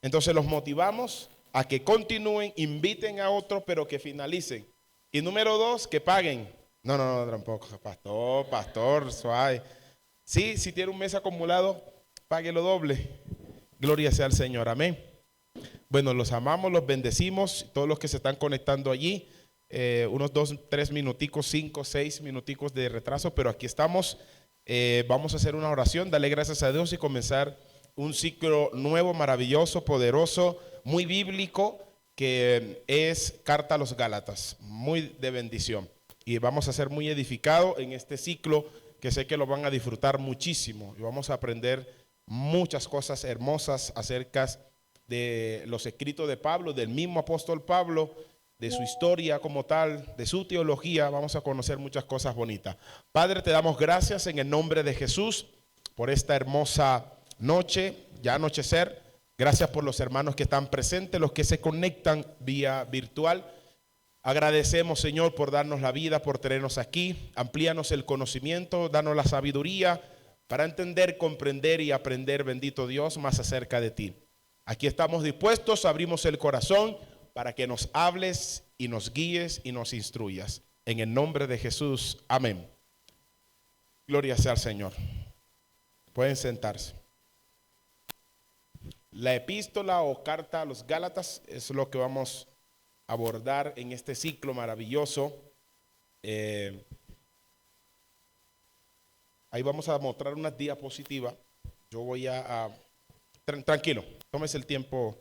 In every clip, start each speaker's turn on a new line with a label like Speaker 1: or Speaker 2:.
Speaker 1: Entonces los motivamos a que continúen, inviten a otros, pero que finalicen. Y número 2, que paguen. No, tampoco, pastor, suave. Sí, si tiene un mes acumulado, pague lo doble. Gloria sea al Señor, amén. Bueno, los amamos, los bendecimos, todos los que se están conectando allí, unos 2, 3 minuticos, 5, 6 minuticos de retraso, pero aquí estamos. Vamos a hacer una oración, darle gracias a Dios y comenzar un ciclo nuevo, maravilloso, poderoso, muy bíblico, que es Carta a los Gálatas, muy de bendición. Y vamos a ser muy edificados en este ciclo, que sé que lo van a disfrutar muchísimo. Y vamos a aprender muchas cosas hermosas acerca de los escritos de Pablo, del mismo apóstol Pablo, de su historia como tal, de su teología. Vamos a conocer muchas cosas bonitas. Padre, te damos gracias en el nombre de Jesús por esta hermosa noche, ya anochecer. Gracias por los hermanos que están presentes, los que se conectan vía virtual. Agradecemos, Señor, por darnos la vida, por tenernos aquí. Amplíanos el conocimiento, danos la sabiduría para entender, comprender y aprender, bendito Dios, más acerca de ti. Aquí estamos dispuestos, abrimos el corazón para que nos hables y nos guíes y nos instruyas. En el nombre de Jesús, amén. Gloria sea al Señor. Pueden sentarse. La epístola o carta a los Gálatas es lo que vamos a abordar en este ciclo maravilloso. Ahí vamos a mostrar unas diapositivas. Yo voy tranquilo, tómese el tiempo.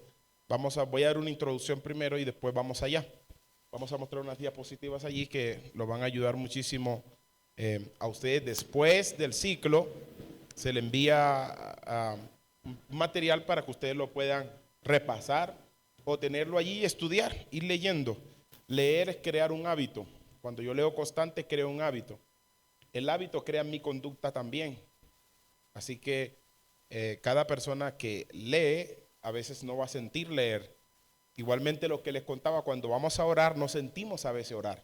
Speaker 1: Voy a dar una introducción primero y después vamos allá. Vamos a mostrar unas diapositivas allí que lo van a ayudar muchísimo a ustedes. Después del ciclo se le envía un material para que ustedes lo puedan repasar o tenerlo allí y estudiar, ir leyendo. Leer es crear un hábito. Cuando yo leo constante, creo un hábito. El hábito crea mi conducta también. Así que cada persona que lee a veces no va a sentir leer. Igualmente lo que les contaba, cuando vamos a orar no sentimos a veces orar.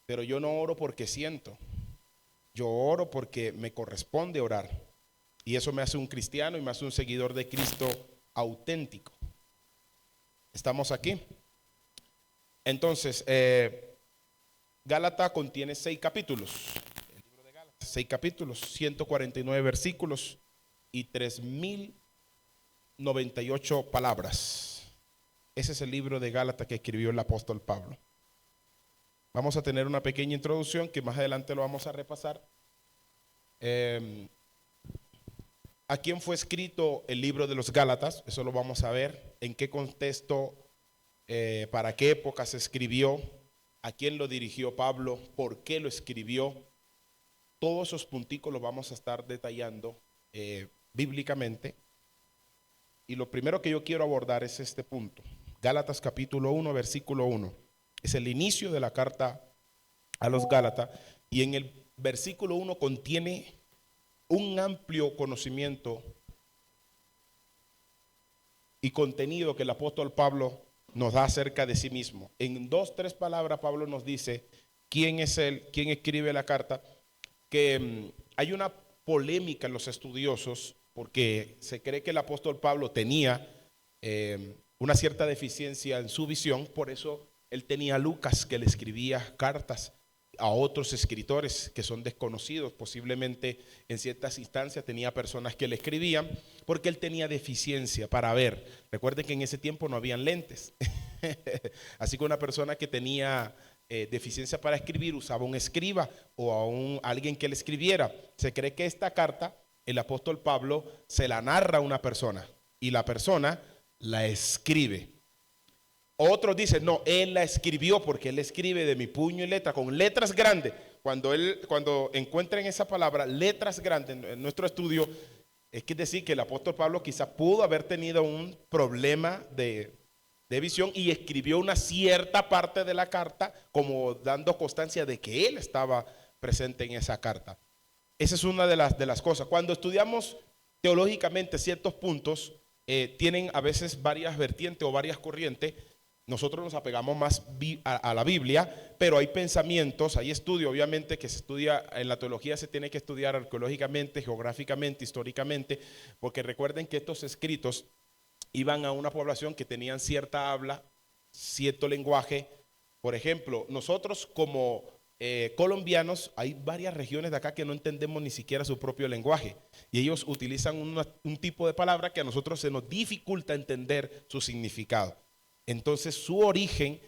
Speaker 1: Pero yo no oro porque siento. Yo oro porque me corresponde orar. Y eso me hace un cristiano y me hace un seguidor de Cristo auténtico. ¿Estamos aquí? Entonces, Gálatas contiene 6 capítulos. El libro de Gálatas, 6 capítulos, 149 versículos y 3098 palabras. Ese es el libro de Gálatas que escribió el apóstol Pablo. Vamos a tener una pequeña introducción que más adelante lo vamos a repasar. ¿A quién fue escrito el libro de los Gálatas? Eso lo vamos a ver. ¿En qué contexto, para qué época se escribió? ¿A quién lo dirigió Pablo? ¿Por qué lo escribió? Todos esos punticos los vamos a estar detallando bíblicamente. Y lo primero que yo quiero abordar es este punto. Gálatas capítulo 1, versículo 1. Es el inicio de la carta a los Gálatas. Y en el versículo 1 contiene un amplio conocimiento y contenido que el apóstol Pablo nos da acerca de sí mismo. En 2, 3 palabras Pablo nos dice quién es él, quién escribe la carta, que hay una polémica en los estudiosos porque se cree que el apóstol Pablo tenía una cierta deficiencia en su visión, por eso él tenía a Lucas que le escribía cartas a otros escritores que son desconocidos. Posiblemente en ciertas instancias tenía personas que le escribían porque él tenía deficiencia para ver. Recuerden que en ese tiempo no habían lentes. Así que una persona que tenía deficiencia para escribir usaba un escriba o a alguien que le escribiera. Se cree que esta carta el apóstol Pablo se la narra a una persona y la persona la escribe. Otros dicen, no, él la escribió porque él escribe de mi puño y letra, con letras grandes. Cuando encuentren esa palabra, letras grandes, en nuestro estudio, es decir que el apóstol Pablo quizá pudo haber tenido un problema de visión y escribió una cierta parte de la carta como dando constancia de que él estaba presente en esa carta. Esa es una de las cosas. Cuando estudiamos teológicamente ciertos puntos, tienen a veces varias vertientes o varias corrientes. Nosotros nos apegamos más a la Biblia, pero hay pensamientos, hay estudio, obviamente que se estudia, en la teología se tiene que estudiar arqueológicamente, geográficamente, históricamente, porque recuerden que estos escritos iban a una población que tenían cierta habla, cierto lenguaje. Por ejemplo, nosotros como colombianos, hay varias regiones de acá que no entendemos ni siquiera su propio lenguaje, y ellos utilizan un tipo de palabra que a nosotros se nos dificulta entender su significado. Entonces su origen,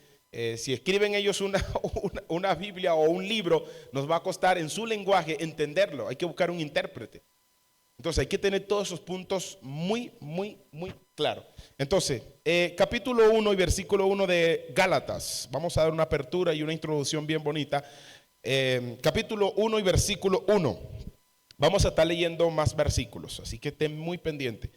Speaker 1: si escriben ellos una Biblia o un libro, nos va a costar en su lenguaje entenderlo. Hay que buscar un intérprete. Entonces hay que tener todos esos puntos muy claros. Entonces, capítulo 1 y versículo 1 de Gálatas. Vamos a dar una apertura y una introducción bien bonita. Capítulo 1 y versículo 1. Vamos a estar leyendo más versículos, así que estén muy pendientes.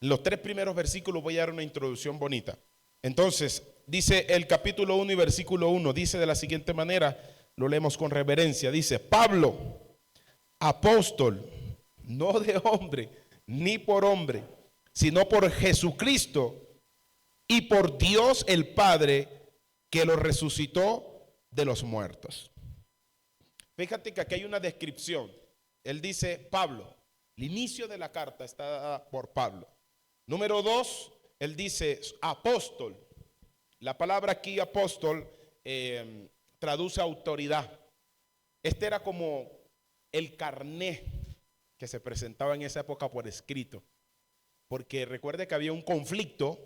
Speaker 1: Los 3 primeros versículos voy a dar una introducción bonita. Entonces, dice el capítulo 1 y versículo 1, dice de la siguiente manera, lo leemos con reverencia, dice: Pablo, apóstol, no de hombre, ni por hombre, sino por Jesucristo y por Dios el Padre, que lo resucitó de los muertos. Fíjate que aquí hay una descripción. Él dice Pablo, el inicio de la carta está dada por Pablo. Número 2, él dice apóstol. La palabra aquí apóstol traduce autoridad. Este era como el carné que se presentaba en esa época por escrito, porque recuerde que había un conflicto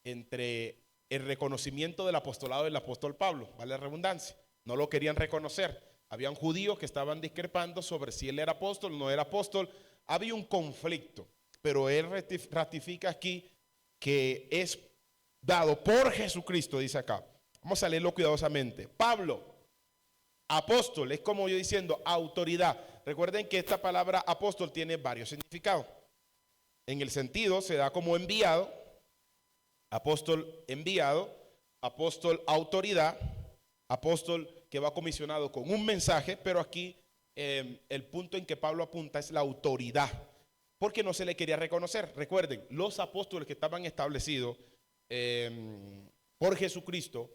Speaker 1: entre el reconocimiento del apostolado del apóstol Pablo, vale la redundancia, no lo querían reconocer. Habían judíos que estaban discrepando sobre si él era apóstol o no era apóstol. Había un conflicto, pero él ratifica aquí que es dado por Jesucristo, dice acá. Vamos a leerlo cuidadosamente. Pablo, apóstol, es como yo diciendo autoridad. Recuerden que esta palabra apóstol tiene varios significados. En el sentido se da como enviado, apóstol enviado, apóstol autoridad, apóstol que va comisionado con un mensaje, pero aquí el punto en que Pablo apunta es la autoridad, porque no se le quería reconocer. Recuerden, los apóstoles que estaban establecidos por Jesucristo,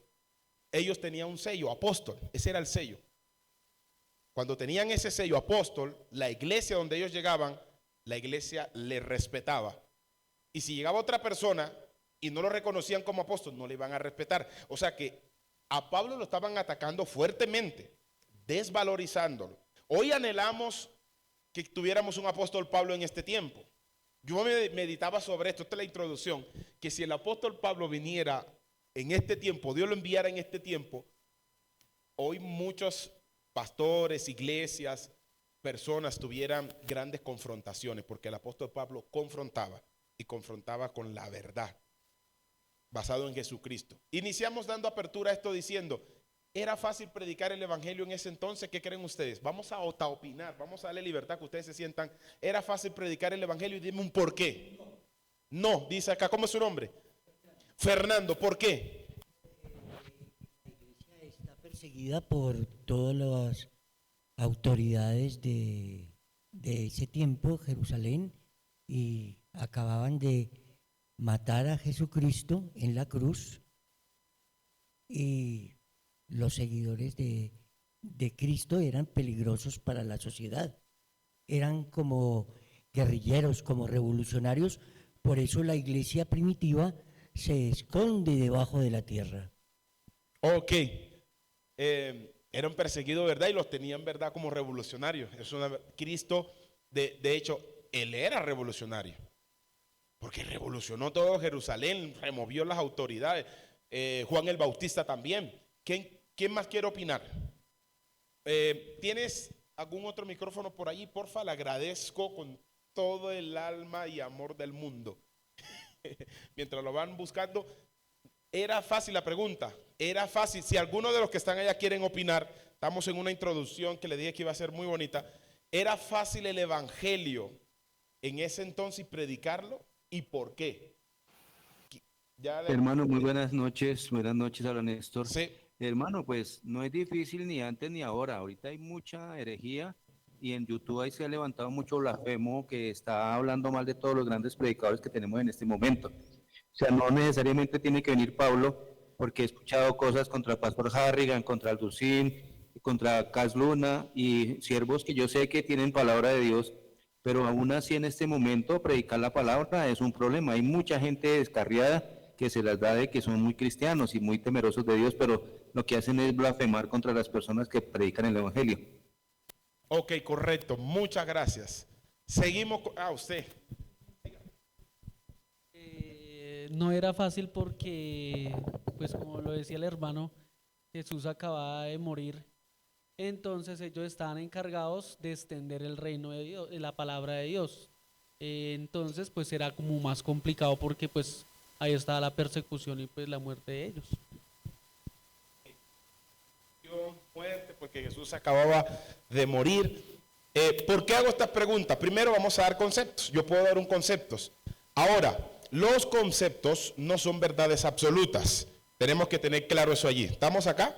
Speaker 1: ellos tenían un sello, apóstol, ese era el sello. Cuando tenían ese sello, apóstol, la iglesia donde ellos llegaban, la iglesia le respetaba. Y si llegaba otra persona y no lo reconocían como apóstol, no le iban a respetar. O sea que a Pablo lo estaban atacando fuertemente, desvalorizándolo. Hoy anhelamos que tuviéramos un apóstol Pablo en este tiempo. Yo meditaba sobre esto, esta es la introducción, que si el apóstol Pablo viniera en este tiempo, Dios lo enviara en este tiempo, hoy muchos pastores, iglesias, personas tuvieran grandes confrontaciones, porque el apóstol Pablo confrontaba y confrontaba con la verdad, basado en Jesucristo. Iniciamos dando apertura a esto diciendo, ¿era fácil predicar el evangelio en ese entonces? ¿Qué creen ustedes? Vamos a opinar, vamos a darle libertad que ustedes se sientan. ¿Era fácil predicar el evangelio? Y dime un por qué. No, dice acá, ¿cómo es su nombre? Fernando, ¿por qué?
Speaker 2: La iglesia está perseguida por todas las autoridades de ese tiempo, Jerusalén, y acababan de matar a Jesucristo en la cruz, y los seguidores de Cristo eran peligrosos para la sociedad, eran como guerrilleros, como revolucionarios. Por eso la iglesia primitiva se esconde debajo de la tierra.
Speaker 1: Ok, eran perseguidos, ¿verdad? Y los tenían, ¿verdad? Como revolucionarios. Cristo, de hecho, él era revolucionario, porque revolucionó todo Jerusalén, removió las autoridades. Juan el Bautista también. ¿Quién más quiere opinar? ¿Tienes algún otro micrófono por allí? Porfa, le agradezco con todo el alma y amor del mundo. Mientras lo van buscando, era fácil la pregunta, era fácil. Si alguno de los que están allá quieren opinar, estamos en una introducción que le dije que iba a ser muy bonita. ¿Era fácil el evangelio en ese entonces predicarlo? ¿Y por qué?
Speaker 3: Hermano, muy buenas noches, habla Néstor.
Speaker 1: Sí.
Speaker 3: Hermano, pues no es difícil ni antes ni ahora, ahorita hay mucha herejía y en YouTube ahí se ha levantado mucho blasfemo que está hablando mal de todos los grandes predicadores que tenemos en este momento. O sea, no necesariamente tiene que venir Pablo, porque he escuchado cosas contra el pastor Harrigan, contra Alducín, contra Cas Luna y siervos que yo sé que tienen palabra de Dios, pero aún así en este momento predicar la palabra es un problema. Hay mucha gente descarriada que se las da de que son muy cristianos y muy temerosos de Dios, pero lo que hacen es blasfemar contra las personas que predican el evangelio.
Speaker 1: Ok, correcto. Muchas gracias. Seguimos usted.
Speaker 4: No era fácil porque, pues como lo decía el hermano, Jesús acababa de morir. Entonces ellos estaban encargados de extender el reino de Dios, la palabra de Dios. Entonces pues era como más complicado porque pues ahí estaba la persecución y pues la muerte de ellos.
Speaker 1: Muerte porque Jesús acababa de morir. ¿Por qué hago estas preguntas? Primero vamos a dar conceptos. Yo puedo dar un conceptos. Ahora, los conceptos no son verdades absolutas. Tenemos que tener claro eso allí. ¿Estamos acá?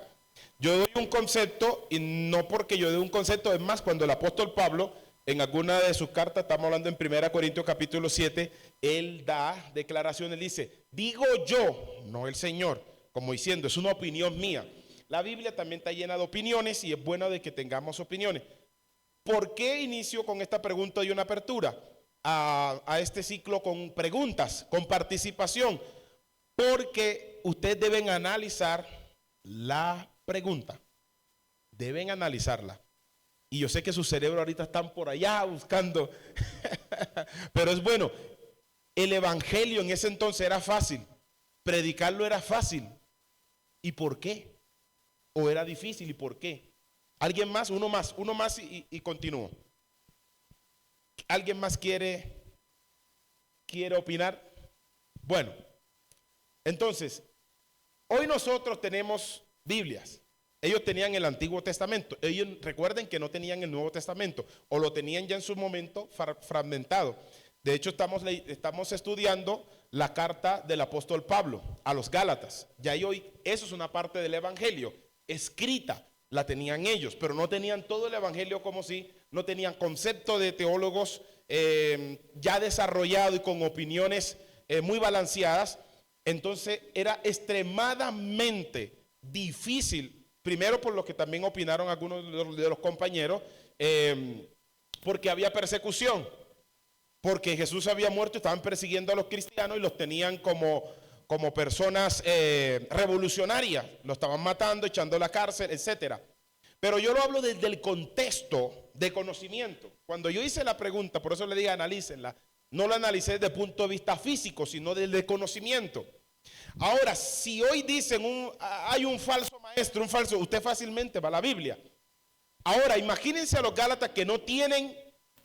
Speaker 1: Yo doy un concepto y no porque yo dé un concepto. Es más, cuando el apóstol Pablo en alguna de sus cartas, estamos hablando en 1 Corintios capítulo 7, él da declaraciones, dice, digo yo, no el Señor, como diciendo, es una opinión mía. La Biblia también está llena de opiniones y es bueno de que tengamos opiniones. ¿Por qué inicio con esta pregunta y una apertura a este ciclo con preguntas, con participación? Porque ustedes deben analizar la pregunta, deben analizarla. Y yo sé que su cerebro ahorita están por allá buscando, pero es bueno. El evangelio en ese entonces era fácil, predicarlo era fácil. ¿Y por qué? ¿O era difícil y por qué? ¿Alguien más? Uno más y continúo. ¿Alguien más quiere opinar? Bueno, entonces, hoy nosotros tenemos Biblias. Ellos tenían el Antiguo Testamento. Ellos recuerden que no tenían el Nuevo Testamento, o lo tenían ya en su momento fragmentado. De hecho, estamos estudiando la carta del apóstol Pablo a los Gálatas. Ya hoy eso es una parte del Evangelio escrita, la tenían ellos, pero no tenían todo el Evangelio como si, no tenían concepto de teólogos ya desarrollado y con opiniones muy balanceadas. Entonces era extremadamente difícil. Primero por lo que también opinaron algunos de los compañeros, porque había persecución, porque Jesús había muerto, estaban persiguiendo a los cristianos y los tenían como personas revolucionarias, lo estaban matando, echando a la cárcel, etcétera. Pero yo lo hablo desde el contexto de conocimiento. Cuando yo hice la pregunta, por eso le dije analícenla, no la analicé desde el punto de vista físico, sino desde el conocimiento. Ahora, si hoy dicen hay un falso maestro, usted fácilmente va a la Biblia. Ahora, imagínense a los Gálatas que no tienen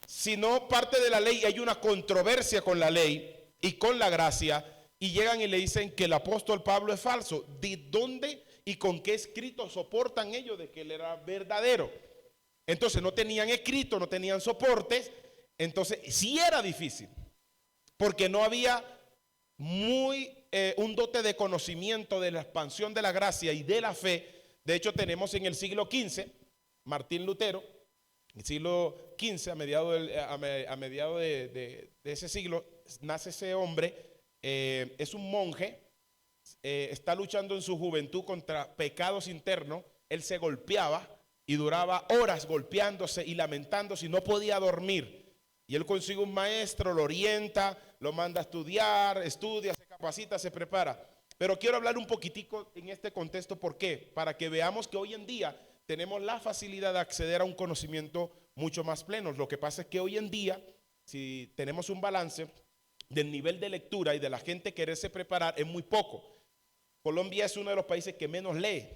Speaker 1: sino parte de la ley y hay una controversia con la ley y con la gracia y llegan y le dicen que el apóstol Pablo es falso. ¿De dónde y con qué escrito soportan ellos de que él era verdadero? Entonces no tenían escrito, no tenían soportes, entonces sí era difícil, porque no había un dote de conocimiento de la expansión de la gracia y de la fe. De hecho tenemos en el siglo XV, Martín Lutero, en el siglo XV, a mediados de ese siglo, nace ese hombre, es un monje, está luchando en su juventud contra pecados internos, él se golpeaba y duraba horas golpeándose y lamentándose y no podía dormir. Y él consigue un maestro, lo orienta, lo manda a estudiar, estudia, se capacita, se prepara. Pero quiero hablar un poquitico en este contexto, ¿por qué? Para que veamos que hoy en día tenemos la facilidad de acceder a un conocimiento mucho más pleno. Lo que pasa es que hoy en día, si tenemos un balance del nivel de lectura y de la gente quererse preparar, es muy poco. Colombia es uno de los países que menos lee.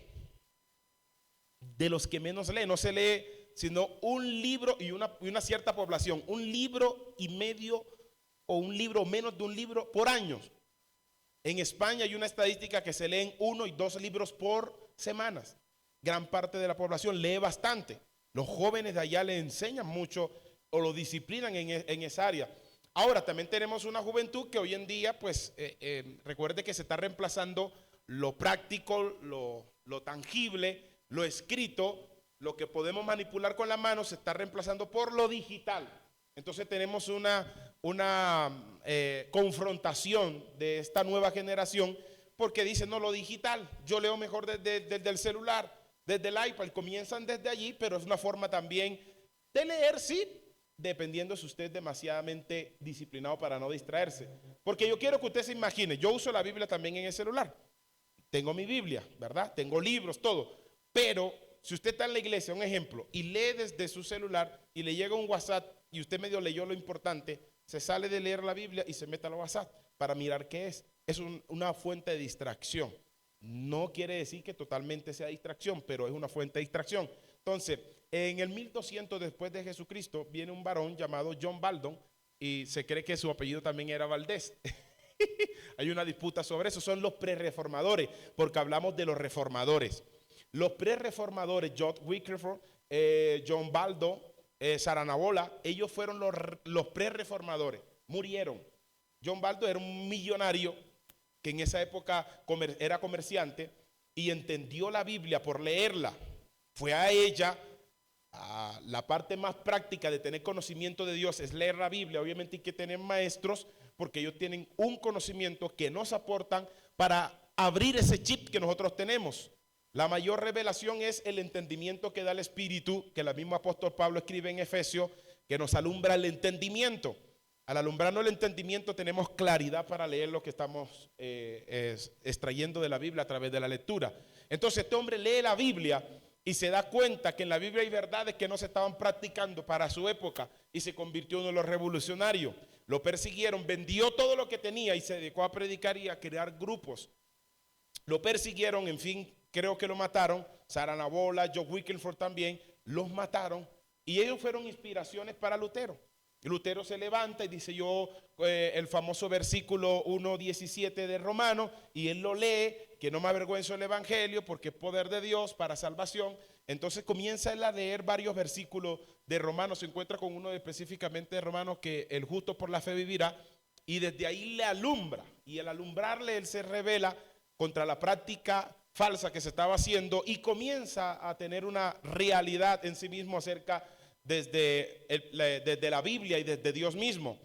Speaker 1: De los que menos lee, no se lee sino un libro y una cierta población, un libro y medio o un libro, menos de un libro por año. En España hay una estadística que se leen 1 y 2 libros por semanas. Gran parte de la población lee bastante. Los jóvenes de allá le enseñan mucho o lo disciplinan en esa área. Ahora también tenemos una juventud que hoy en día, pues recuerde que se está reemplazando lo práctico, lo tangible, lo escrito, lo que podemos manipular con la mano se está reemplazando por lo digital. Entonces tenemos una confrontación de esta nueva generación porque dicen, no, lo digital, yo leo mejor desde el celular, desde el iPad, comienzan desde allí, pero es una forma también de leer, sí, dependiendo si usted es demasiadamente disciplinado para no distraerse. Porque yo quiero que usted se imagine, yo uso la Biblia también en el celular. Tengo mi Biblia, ¿verdad? Tengo libros, todo. Pero si usted está en la iglesia, un ejemplo, y lee desde su celular y le llega un WhatsApp y usted medio leyó lo importante, se sale de leer la Biblia y se mete al WhatsApp para mirar qué es. Es una fuente de distracción. No quiere decir que totalmente sea distracción, pero es una fuente de distracción. Entonces, en el 1200 después de Jesucristo viene un varón llamado John Baldon y se cree que su apellido también era Valdés. Hay una disputa sobre eso. Son los prereformadores, porque hablamos de los reformadores. Los prereformadores, John Wycliffe, John Baldon, Saranabola, ellos fueron los prereformadores. Murieron. John Baldon era un millonario que en esa época era comerciante y entendió la Biblia por leerla. Fue a ella. La parte más práctica de tener conocimiento de Dios es leer la Biblia. Obviamente hay que tener maestros porque ellos tienen un conocimiento que nos aportan para abrir ese chip que nosotros tenemos. La mayor revelación es el entendimiento que da el Espíritu, que el mismo apóstol Pablo escribe en Efesios, que nos alumbra el entendimiento. Al alumbrarnos el entendimiento tenemos claridad para leer lo que estamos extrayendo de la Biblia a través de la lectura. Entonces este hombre lee la Biblia y se da cuenta que en la Biblia hay verdades que no se estaban practicando para su época y se convirtió en uno de los revolucionarios. Lo persiguieron, vendió todo lo que tenía y se dedicó a predicar y a crear grupos. Lo persiguieron, en fin, creo que lo mataron. Saranabola, John Wycliffe también, los mataron y ellos fueron inspiraciones para Lutero. Lutero se levanta y dice el famoso versículo 1:17 de Romanos, y él lo lee, que no me avergüenzo del evangelio porque es poder de Dios para salvación. Entonces comienza él a leer varios versículos de Romanos, se encuentra con uno específicamente de Romanos, que el justo por la fe vivirá, y desde ahí le alumbra, y al alumbrarle él se revela contra la práctica falsa que se estaba haciendo y comienza a tener una realidad en sí mismo acerca desde la Biblia y desde Dios mismo.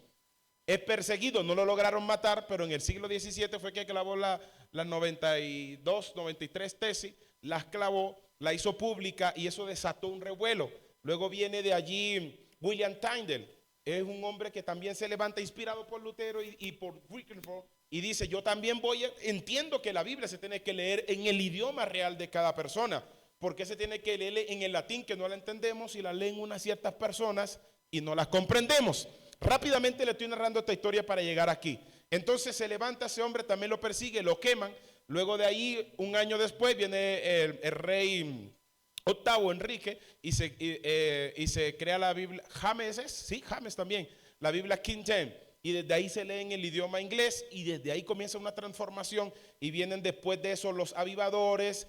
Speaker 1: Es perseguido, no lo lograron matar, pero en el siglo XVII fue que clavó las 92, 93 tesis, las clavó, la hizo pública y eso desató un revuelo. Luego viene de allí William Tyndale, es un hombre que también se levanta inspirado por Lutero y por Wycliffe y dice: yo también entiendo que la Biblia se tiene que leer en el idioma real de cada persona. ¿Por qué se tiene que leer en el latín, que no la entendemos, y la leen unas ciertas personas y no las comprendemos? Rápidamente le estoy narrando esta historia para llegar aquí. Entonces se levanta ese hombre, también lo persigue, lo queman. Luego de ahí, un año después, viene el rey octavo, Enrique, y se crea la Biblia. James también, la Biblia King James. Y desde ahí se lee en el idioma inglés y desde ahí comienza una transformación y vienen después de eso los avivadores,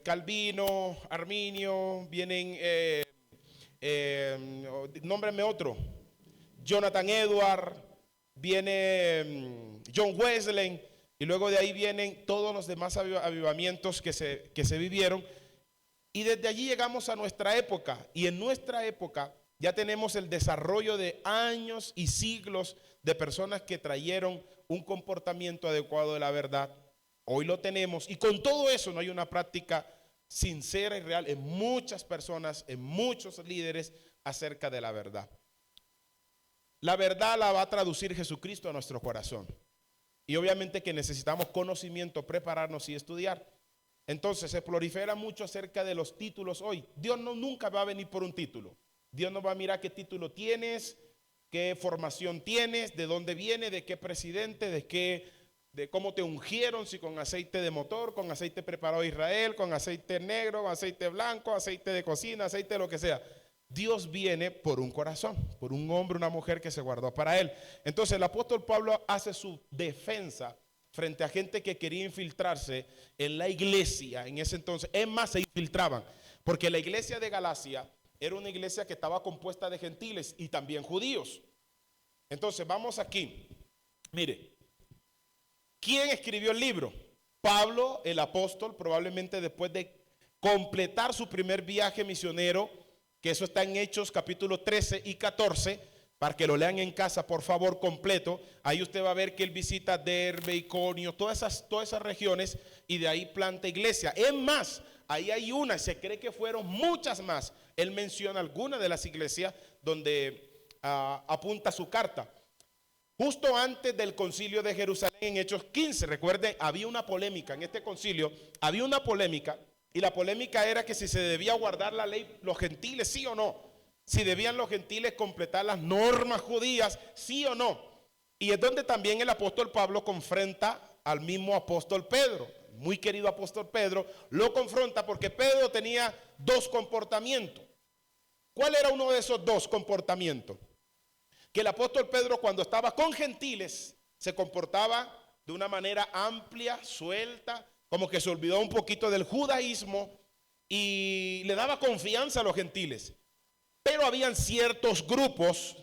Speaker 1: Calvino, Arminio, vienen, nómbreme otro, Jonathan Edwards, viene John Wesley, y luego de ahí vienen todos los demás avivamientos que se vivieron, y desde allí llegamos a nuestra época, y en nuestra época ya tenemos el desarrollo de años y siglos de personas que trajeron un comportamiento adecuado de la verdad. Hoy lo tenemos y con todo eso no hay una práctica sincera y real en muchas personas, en muchos líderes acerca de la verdad. La verdad la va a traducir Jesucristo a nuestro corazón. Y obviamente que necesitamos conocimiento, prepararnos y estudiar. Entonces se prolifera mucho acerca de los títulos hoy. Dios nunca va a venir por un título. Dios no va a mirar qué título tienes, qué formación tienes, de dónde viene, de qué presidente, de cómo te ungieron, si con aceite de motor, con aceite preparado Israel, con aceite negro, con aceite blanco, aceite de cocina, aceite de lo que sea. Dios viene por un corazón, por un hombre, una mujer que se guardó para él. Entonces el apóstol Pablo hace su defensa frente a gente que quería infiltrarse en la iglesia en ese entonces. Es más, se infiltraban, porque la iglesia de Galacia era una iglesia que estaba compuesta de gentiles y también judíos. Entonces vamos aquí. Mire, ¿quién escribió el libro? Pablo, el apóstol, probablemente después de completar su primer viaje misionero, que eso está en Hechos capítulo 13 y 14, para que lo lean en casa, por favor, completo. Ahí usted va a ver que él visita Derbe, Iconio, todas esas regiones, y de ahí planta iglesia. Es más, ahí hay una, se cree que fueron muchas más. Él menciona algunas de las iglesias donde apunta su carta. Justo antes del concilio de Jerusalén, en Hechos 15, recuerden, había una polémica en este concilio, había una polémica, y la polémica era que si se debía guardar la ley, los gentiles, sí o no, si debían los gentiles completar las normas judías, sí o no. Y es donde también el apóstol Pablo confronta al mismo apóstol Pedro, muy querido apóstol Pedro, lo confronta porque Pedro tenía dos comportamientos. ¿Cuál era uno de esos dos comportamientos? Que el apóstol Pedro, cuando estaba con gentiles, se comportaba de una manera amplia, suelta, como que se olvidó un poquito del judaísmo y le daba confianza a los gentiles. Pero habían ciertos grupos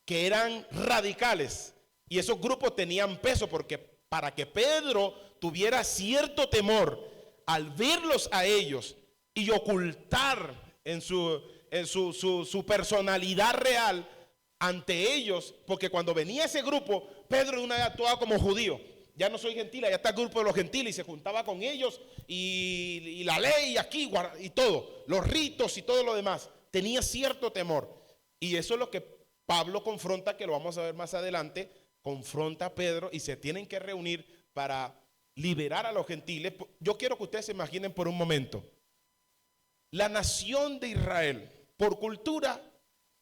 Speaker 1: que eran radicales y esos grupos tenían peso, porque para que Pedro tuviera cierto temor al verlos a ellos y ocultar en su personalidad real ante ellos, porque cuando venía ese grupo, Pedro de una vez actuaba como judío. Ya no soy gentil, ya está el grupo de los gentiles y se juntaba con ellos y la ley aquí y todo, los ritos y todo lo demás. Tenía cierto temor. Y eso es lo que Pablo confronta, que lo vamos a ver más adelante. Confronta a Pedro y se tienen que reunir para liberar a los gentiles. Yo quiero que ustedes se imaginen por un momento. La nación de Israel, por cultura,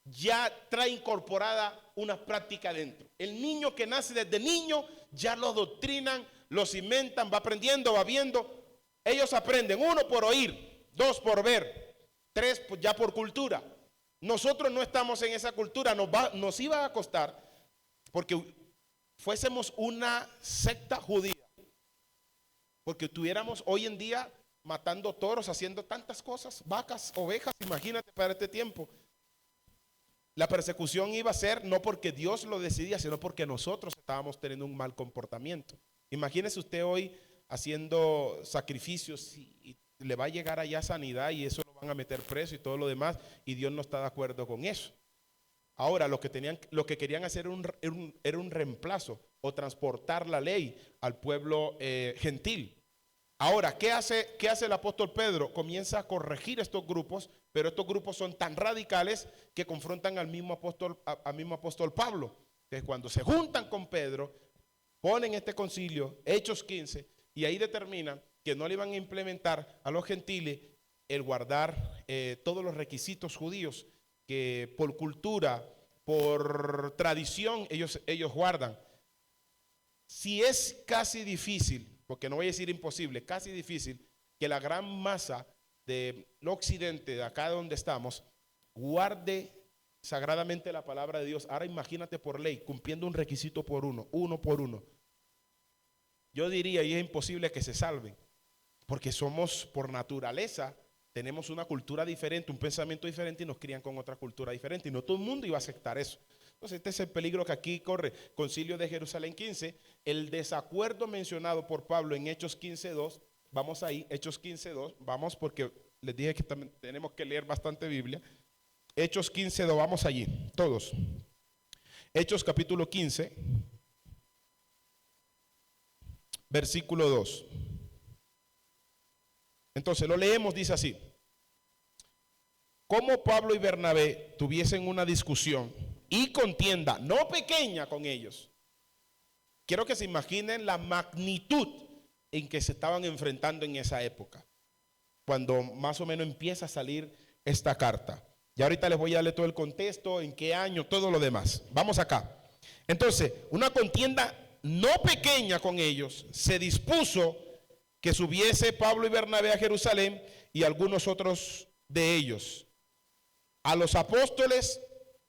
Speaker 1: ya trae incorporada una práctica dentro. El niño que nace desde niño ya lo adoctrinan, lo cimentan, va aprendiendo, va viendo. Ellos aprenden, 1 por oír, 2 por ver, 3 ya por cultura. Nosotros no estamos en esa cultura, nos iba a costar porque fuésemos una secta judía, porque estuviéramos hoy en día matando toros, haciendo tantas cosas, vacas, ovejas, imagínate para este tiempo. La persecución iba a ser no porque Dios lo decidía, sino porque nosotros estábamos teniendo un mal comportamiento. Imagínese usted hoy haciendo sacrificios y le va a llegar allá sanidad y eso lo van a meter preso y todo lo demás, y Dios no está de acuerdo con eso. Ahora lo que querían hacer era un reemplazo o transportar la ley al pueblo gentil. Ahora, ¿qué hace el apóstol Pedro? Comienza a corregir estos grupos, pero estos grupos son tan radicales que confrontan al mismo apóstol Pablo. Entonces, cuando se juntan con Pedro, ponen este concilio, Hechos 15, y ahí determinan que no le iban a implementar a los gentiles el guardar todos los requisitos judíos que por cultura, por tradición, ellos guardan. Si es casi difícil, porque no voy a decir imposible, casi difícil, que la gran masa del occidente, de acá donde estamos, guarde sagradamente la palabra de Dios. Ahora imagínate por ley, cumpliendo un requisito por uno por uno. Yo diría, y es imposible que se salven, porque somos por naturaleza, tenemos una cultura diferente, un pensamiento diferente y nos crían con otra cultura diferente y no todo el mundo iba a aceptar eso. Entonces este es el peligro que aquí corre. Concilio de Jerusalén 15, el desacuerdo mencionado por Pablo en Hechos 15:2, vamos ahí, Hechos 15:2, vamos porque les dije que también tenemos que leer bastante Biblia. Hechos 15:2, vamos allí, todos. Hechos capítulo 15, versículo 2. Entonces lo leemos, dice así: como Pablo y Bernabé tuviesen una discusión y contienda no pequeña con ellos. Quiero que se imaginen la magnitud en que se estaban enfrentando en esa época, cuando más o menos empieza a salir esta carta. Y ahorita les voy a darle todo el contexto, en qué año, todo lo demás. Vamos acá. Entonces, una contienda no pequeña con ellos se dispuso que subiese Pablo y Bernabé a Jerusalén y algunos otros de ellos, a los apóstoles,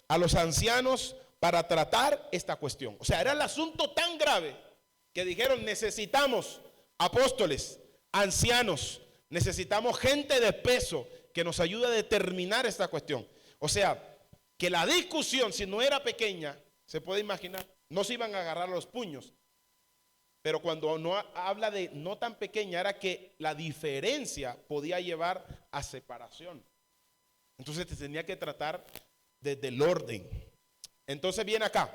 Speaker 1: a los ancianos, para tratar esta cuestión. O sea, era el asunto tan grave que dijeron: necesitamos apóstoles, ancianos, necesitamos gente de peso que nos ayude a determinar esta cuestión. O sea, que la discusión, si no era pequeña, se puede imaginar, no se iban a agarrar los puños. Pero cuando no habla de no tan pequeña, era que la diferencia podía llevar a separación. Entonces te tenía que tratar desde el orden. Entonces viene acá,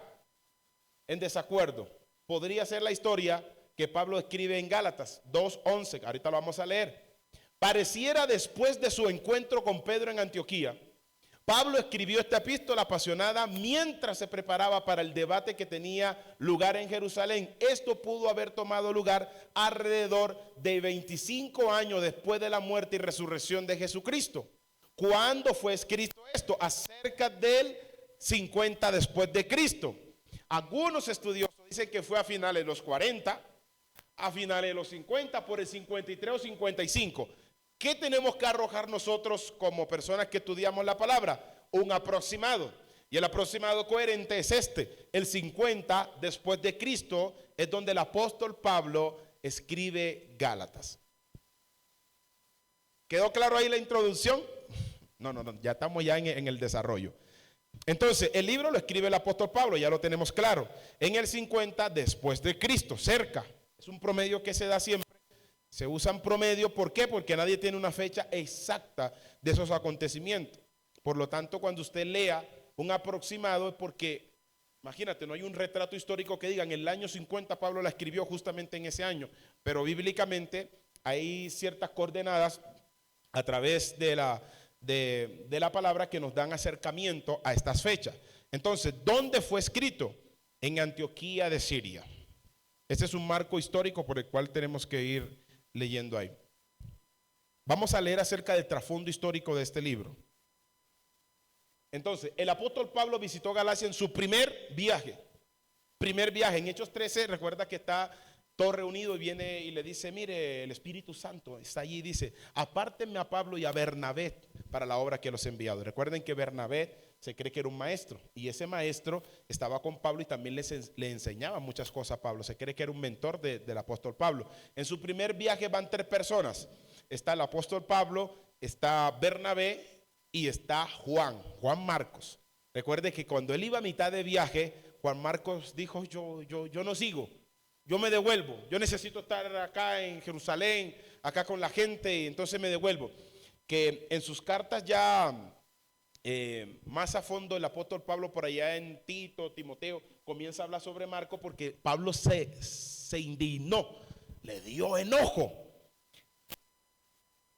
Speaker 1: en desacuerdo. Podría ser la historia que Pablo escribe en Gálatas 2:11, ahorita lo vamos a leer. Pareciera después de su encuentro con Pedro en Antioquía, Pablo escribió esta epístola apasionada mientras se preparaba para el debate que tenía lugar en Jerusalén. Esto pudo haber tomado lugar alrededor de 25 años después de la muerte y resurrección de Jesucristo. ¿Cuándo fue escrito esto? Acerca del 50 después de Cristo. Algunos estudiosos dicen que fue a finales de los 40, a finales de los 50, por el 53 o 55. ¿Qué tenemos que arrojar nosotros como personas que estudiamos la palabra? Un aproximado. Y el aproximado coherente es este. El 50 después de Cristo es donde el apóstol Pablo escribe Gálatas. ¿Quedó claro ahí la introducción? No, ya estamos ya en el desarrollo. Entonces, el libro lo escribe el apóstol Pablo, ya lo tenemos claro. En el 50 después de Cristo, cerca. Es un promedio que se da siempre. Se usan promedio, ¿por qué? Porque nadie tiene una fecha exacta de esos acontecimientos. Por lo tanto, cuando usted lea un aproximado es porque, imagínate, no hay un retrato histórico que diga en el año 50 Pablo la escribió justamente en ese año, pero bíblicamente hay ciertas coordenadas a través de la palabra que nos dan acercamiento a estas fechas. Entonces, ¿dónde fue escrito? En Antioquía de Siria. Este es un marco histórico por el cual tenemos que ir leyendo ahí. Vamos a leer acerca del trasfondo histórico de este libro. Entonces, el apóstol Pablo visitó Galacia en su primer viaje. En Hechos 13, recuerda que está todo reunido y viene y le dice, mire, el Espíritu Santo está allí y dice, apártenme a Pablo y a Bernabé para la obra que los he enviado. Recuerden que Bernabé se cree que era un maestro y ese maestro estaba con Pablo y también le enseñaba muchas cosas a Pablo. Se cree que era un mentor del apóstol Pablo. En su primer viaje van 3 personas. Está el apóstol Pablo, está Bernabé y está Juan Marcos. Recuerde que cuando él iba a mitad de viaje, Juan Marcos dijo, yo no sigo. Yo me devuelvo, yo necesito estar acá en Jerusalén, acá con la gente, y entonces me devuelvo. Que en sus cartas ya más a fondo el apóstol Pablo por allá en Tito, Timoteo, comienza a hablar sobre Marco porque Pablo se indignó, le dio enojo.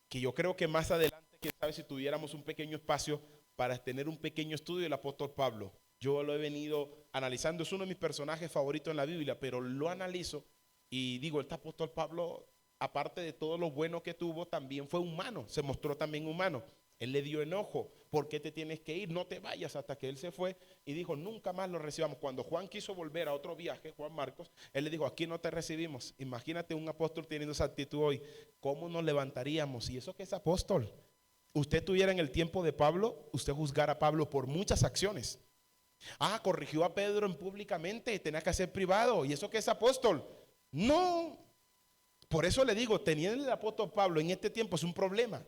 Speaker 1: Que yo creo que más adelante, quién sabe si tuviéramos un pequeño espacio para tener un pequeño estudio del apóstol Pablo. Yo lo he venido analizando, es uno de mis personajes favoritos en la Biblia, pero lo analizo y digo, este apóstol Pablo, aparte de todo lo bueno que tuvo, también fue humano, se mostró también humano. Él le dio enojo, ¿por qué te tienes que ir? No te vayas, hasta que él se fue y dijo, nunca más lo recibamos. Cuando Juan quiso volver a otro viaje, Juan Marcos, él le dijo, aquí no te recibimos. Imagínate un apóstol teniendo esa actitud hoy, ¿cómo nos levantaríamos? Y eso que es apóstol. Usted tuviera en el tiempo de Pablo, usted juzgara a Pablo por muchas acciones. Corrigió a Pedro públicamente, tenía que hacer privado, y eso que es apóstol. No, por eso le digo, teniendo el apóstol Pablo en este tiempo es un problema.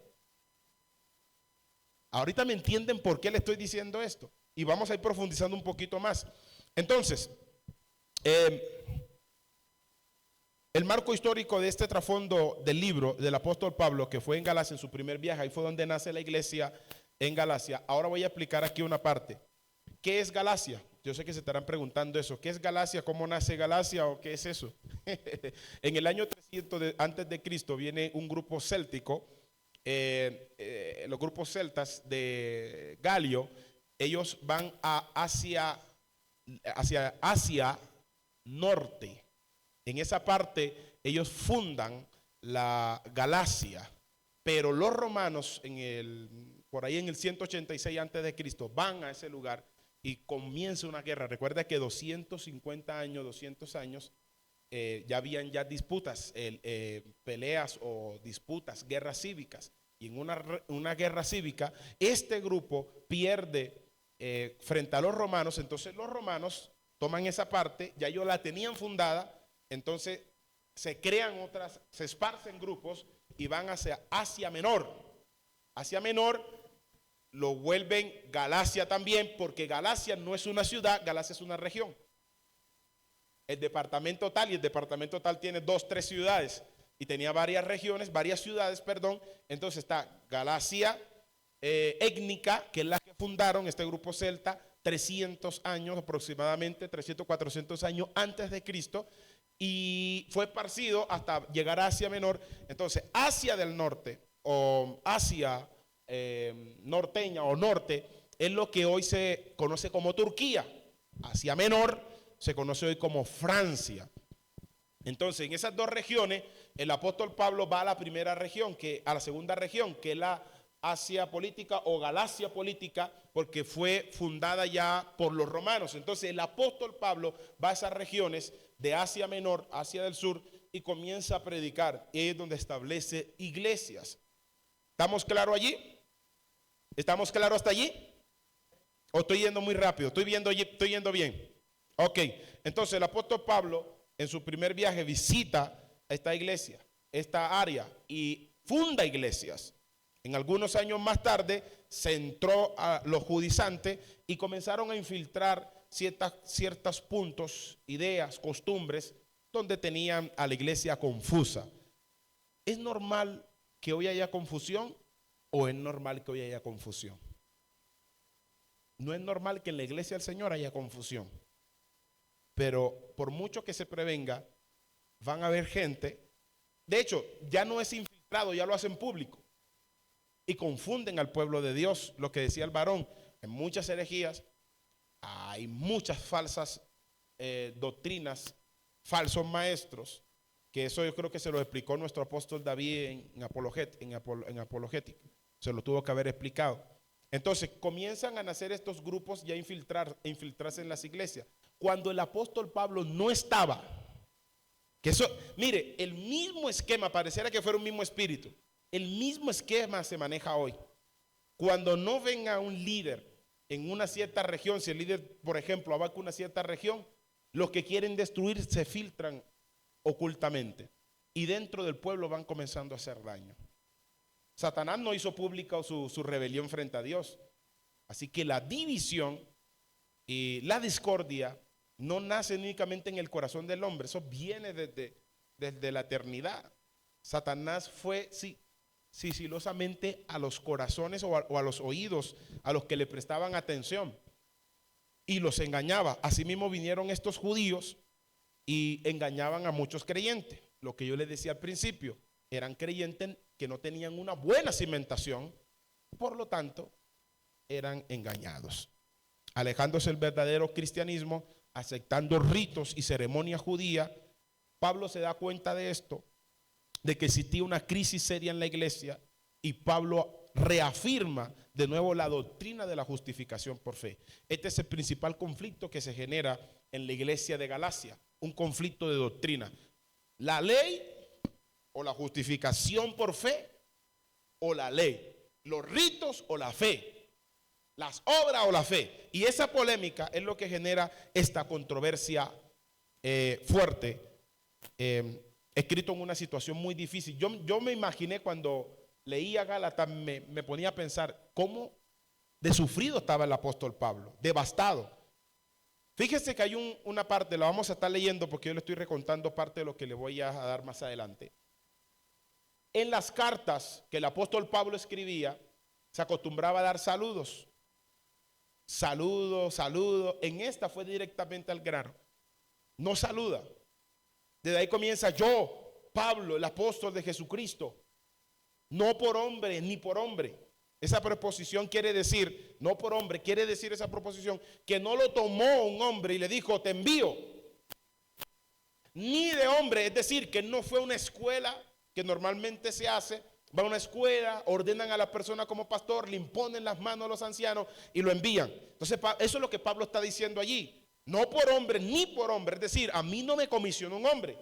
Speaker 1: Ahorita me entienden por qué le estoy diciendo esto, y vamos a ir profundizando un poquito más. Entonces, el marco histórico de este trasfondo del libro del apóstol Pablo, que fue en Galacia en su primer viaje, ahí fue donde nace la iglesia en Galacia. Ahora voy a explicar aquí una parte. ¿Qué es Galacia? Yo sé que se estarán preguntando eso. ¿Qué es Galacia? ¿Cómo nace Galacia? ¿O qué es eso? En el año 300 antes de Cristo viene un grupo céltico, los grupos celtas de Galio. Ellos van hacia Asia Norte. En esa parte ellos fundan la Galacia, pero los romanos por ahí en el 186 antes de Cristo van a ese lugar y comienza una guerra. Recuerda que 200 años ya habían disputas, peleas o disputas, guerras cívicas. Y en una guerra cívica, este grupo pierde frente a los romanos. Entonces los romanos toman esa parte, ya ellos la tenían fundada, entonces se crean otras, se esparcen grupos y van hacia Asia Menor. Asia Menor lo vuelven Galacia también, porque Galacia no es una ciudad, Galacia es una región. El departamento tal, y el departamento tal tiene 2, 3 ciudades, y tenía varias ciudades, entonces está Galacia étnica, que es la que fundaron este grupo celta 300 años aproximadamente, 300, 400 años antes de Cristo, y fue esparcido hasta llegar a Asia Menor. Entonces Asia del Norte o Asia norteña o norte es lo que hoy se conoce como Turquía. Asia Menor se conoce hoy como Francia. Entonces, en esas dos regiones, el apóstol Pablo va a la primera región, a la segunda región, que es la Asia política o Galacia política, porque fue fundada ya por los romanos. Entonces, el apóstol Pablo va a esas regiones de Asia Menor, Asia del Sur, y comienza a predicar. Y es donde establece iglesias. ¿Estamos claros allí? ¿Estamos claros hasta allí? ¿O estoy yendo muy rápido? ¿Estoy yendo bien? Ok, entonces el apóstol Pablo en su primer viaje visita esta iglesia, esta área, y funda iglesias. En algunos años más tarde se entró a los judaizantes y comenzaron a infiltrar ciertos puntos, ideas, costumbres, donde tenían a la iglesia confusa. ¿Es normal que hoy haya confusión o es normal que hoy haya confusión? No es normal que en la iglesia del Señor haya confusión. Pero por mucho que se prevenga, van a haber gente. De hecho, ya no es infiltrado, ya lo hacen público. Y confunden al pueblo de Dios. Lo que decía el varón, en muchas herejías hay muchas falsas doctrinas, falsos maestros, que eso yo creo que se lo explicó nuestro apóstol David en Apologética. Se lo tuvo que haber explicado. Entonces comienzan a nacer estos grupos y a infiltrarse en las iglesias. Cuando el apóstol Pablo no estaba, que eso, mire, el mismo esquema, pareciera que fuera un mismo espíritu, el mismo esquema se maneja hoy. Cuando no venga un líder en una cierta región, si el líder, por ejemplo, abarca una cierta región, los que quieren destruir se filtran ocultamente y dentro del pueblo van comenzando a hacer daño. Satanás no hizo pública su rebelión frente a Dios. Así que la división y la discordia no nace únicamente en el corazón del hombre, eso viene desde la eternidad. Satanás fue sigilosamente a los corazones o a los oídos a los que le prestaban atención y los engañaba. Asimismo vinieron estos judíos y engañaban a muchos creyentes. Lo que yo les decía al principio, eran creyentes que no tenían una buena cimentación, por lo tanto eran engañados, alejándose del verdadero cristianismo, aceptando ritos y ceremonias judías. Pablo se da cuenta de esto, de que existía una crisis seria en la iglesia, y Pablo reafirma de nuevo la doctrina de la justificación por fe. Este es el principal conflicto que se genera en la iglesia de Galacia, un conflicto de doctrina. La ley o la justificación por fe, o la ley, los ritos o la fe, las obras o la fe. Y esa polémica es lo que genera esta controversia fuerte, escrito en una situación muy difícil. Yo me imaginé cuando leía Gálatas, me ponía a pensar cómo de sufrido estaba el apóstol Pablo, devastado. Fíjese que hay una parte, la vamos a estar leyendo porque yo le estoy recontando parte de lo que le voy a dar más adelante. En las cartas que el apóstol Pablo escribía, se acostumbraba a dar saludos. Saludos, saludos. En esta fue directamente al grano. No saluda. Desde ahí comienza: yo, Pablo, el apóstol de Jesucristo. No por hombre, ni por hombre. Esa preposición quiere decir, no por hombre, quiere decir esa preposición que no lo tomó un hombre y le dijo, te envío. Ni de hombre, es decir, que no fue una escuela que normalmente se hace. Va a una escuela, ordenan a la persona como pastor, le imponen las manos a los ancianos y lo envían. Entonces, eso es lo que Pablo está diciendo allí. No por hombre, ni por hombre. Es decir, a mí no me comisionó un hombre.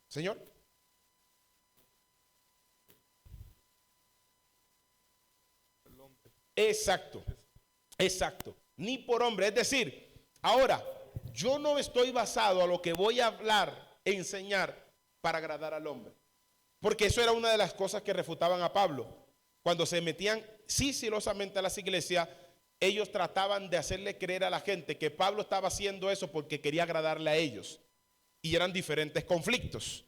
Speaker 1: Señor. Exacto, exacto. Ni por hombre. Es decir, ahora, yo no estoy basado a lo que voy a hablar, enseñar para agradar al hombre. Porque eso era una de las cosas que refutaban a Pablo. Cuando se metían sigilosamente a las iglesias, ellos trataban de hacerle creer a la gente que Pablo estaba haciendo eso porque quería agradarle a ellos. Y eran diferentes conflictos.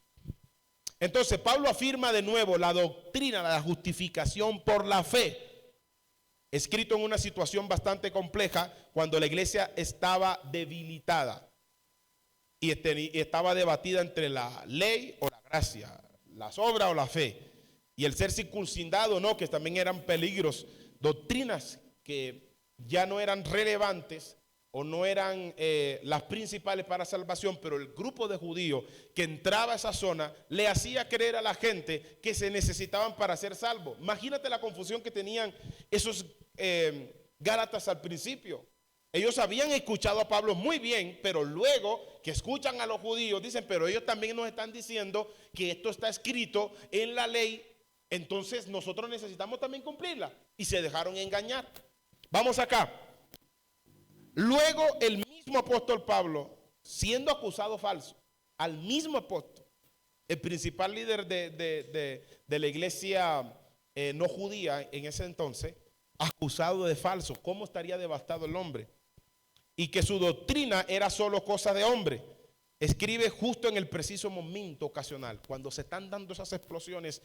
Speaker 1: Entonces Pablo afirma de nuevo la doctrina de la justificación por la fe, escrito en una situación bastante compleja cuando la iglesia estaba debilitada y estaba debatida entre la ley o la gracia, las obras o la fe, y el ser circuncidado, no, que también eran peligros doctrinas que ya no eran relevantes o no eran las principales para salvación, pero el grupo de judíos que entraba a esa zona le hacía creer a la gente que se necesitaban para ser salvos. Imagínate la confusión que tenían esos Gálatas al principio. Ellos habían escuchado a Pablo muy bien, pero luego que escuchan a los judíos dicen, pero ellos también nos están diciendo que esto está escrito en la ley, entonces nosotros necesitamos también cumplirla. Y se dejaron engañar. Vamos acá. Luego el mismo apóstol Pablo, siendo acusado falso, al mismo apóstol, el principal líder de la iglesia no judía en ese entonces, acusado de falso. ¿Cómo estaría devastado el hombre? Y que su doctrina era solo cosa de hombre. Escribe justo en el preciso momento ocasional, cuando se están dando esas explosiones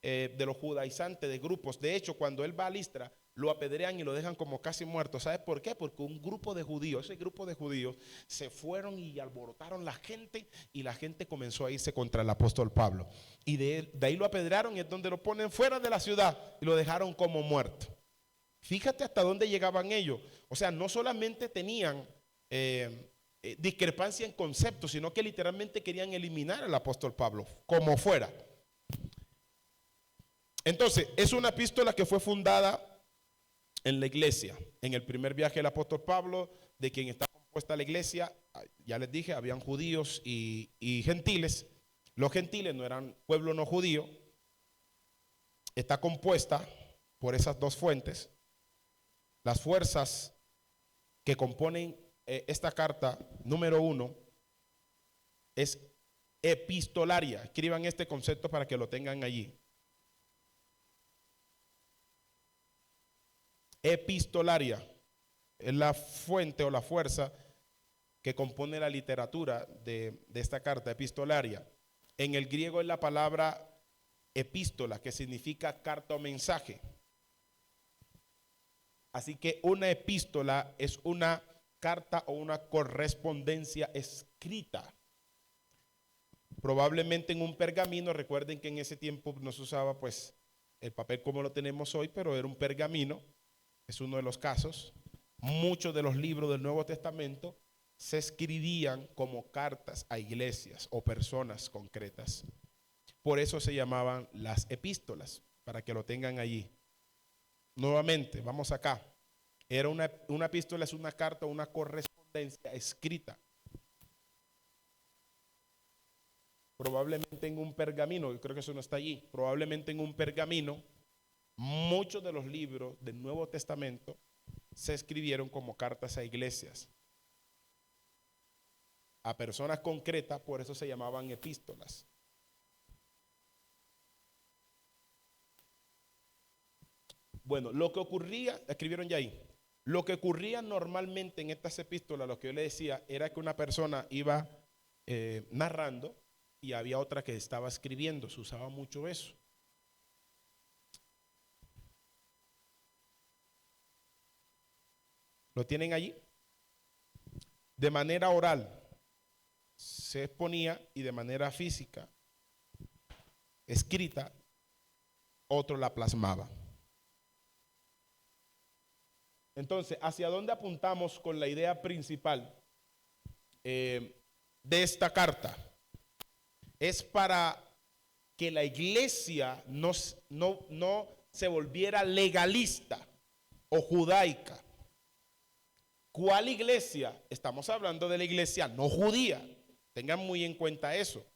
Speaker 1: de los judaizantes, de grupos. De hecho, cuando él va a Listra, lo apedrean y lo dejan como casi muerto. ¿Sabes por qué? Porque un grupo de judíos, ese grupo de judíos, se fueron y alborotaron la gente, y la gente comenzó a irse contra el apóstol Pablo. Y de ahí lo apedrearon, y es donde lo ponen fuera de la ciudad y lo dejaron como muerto. Fíjate hasta dónde llegaban ellos. O sea, no solamente tenían discrepancia en conceptos, sino que literalmente querían eliminar al apóstol Pablo, como fuera. Entonces, es una epístola que fue fundada en la iglesia. En el primer viaje del apóstol Pablo, de quien está compuesta la iglesia, ya les dije, habían judíos y gentiles. Los gentiles no eran pueblo no judío. Está compuesta por esas dos fuentes. Las fuerzas que componen esta carta, número 1, es epistolaria. Escriban este concepto para que lo tengan allí. Epistolaria es la fuente o la fuerza que compone la literatura de esta carta epistolaria. En el griego es la palabra epístola, que significa carta o mensaje. Así que una epístola es una carta o una correspondencia escrita. Probablemente en un pergamino. Recuerden que en ese tiempo no se usaba pues el papel como lo tenemos hoy, pero era un pergamino. Es uno de los casos. Muchos de los libros del Nuevo Testamento se escribían como cartas a iglesias o personas concretas. Por eso se llamaban las epístolas, para que lo tengan allí. Nuevamente, vamos acá. Era una epístola, es una carta, una correspondencia escrita. Probablemente en un pergamino, yo creo que eso no está allí, probablemente en un pergamino, muchos de los libros del Nuevo Testamento se escribieron como cartas a iglesias, a personas concretas, por eso se llamaban epístolas. Bueno, lo que ocurría, escribieron ya ahí, lo que ocurría normalmente en estas epístolas, lo que yo le decía, era que una persona iba narrando y había otra que estaba escribiendo. Se usaba mucho eso. ¿Lo tienen allí? De manera oral se exponía, y de manera física, escrita, otro la plasmaba. Entonces, ¿hacia dónde apuntamos con la idea principal de esta carta? Es para que la iglesia no se volviera legalista o judaica. ¿Cuál iglesia? Estamos hablando de la iglesia no judía. Tengan muy en cuenta eso.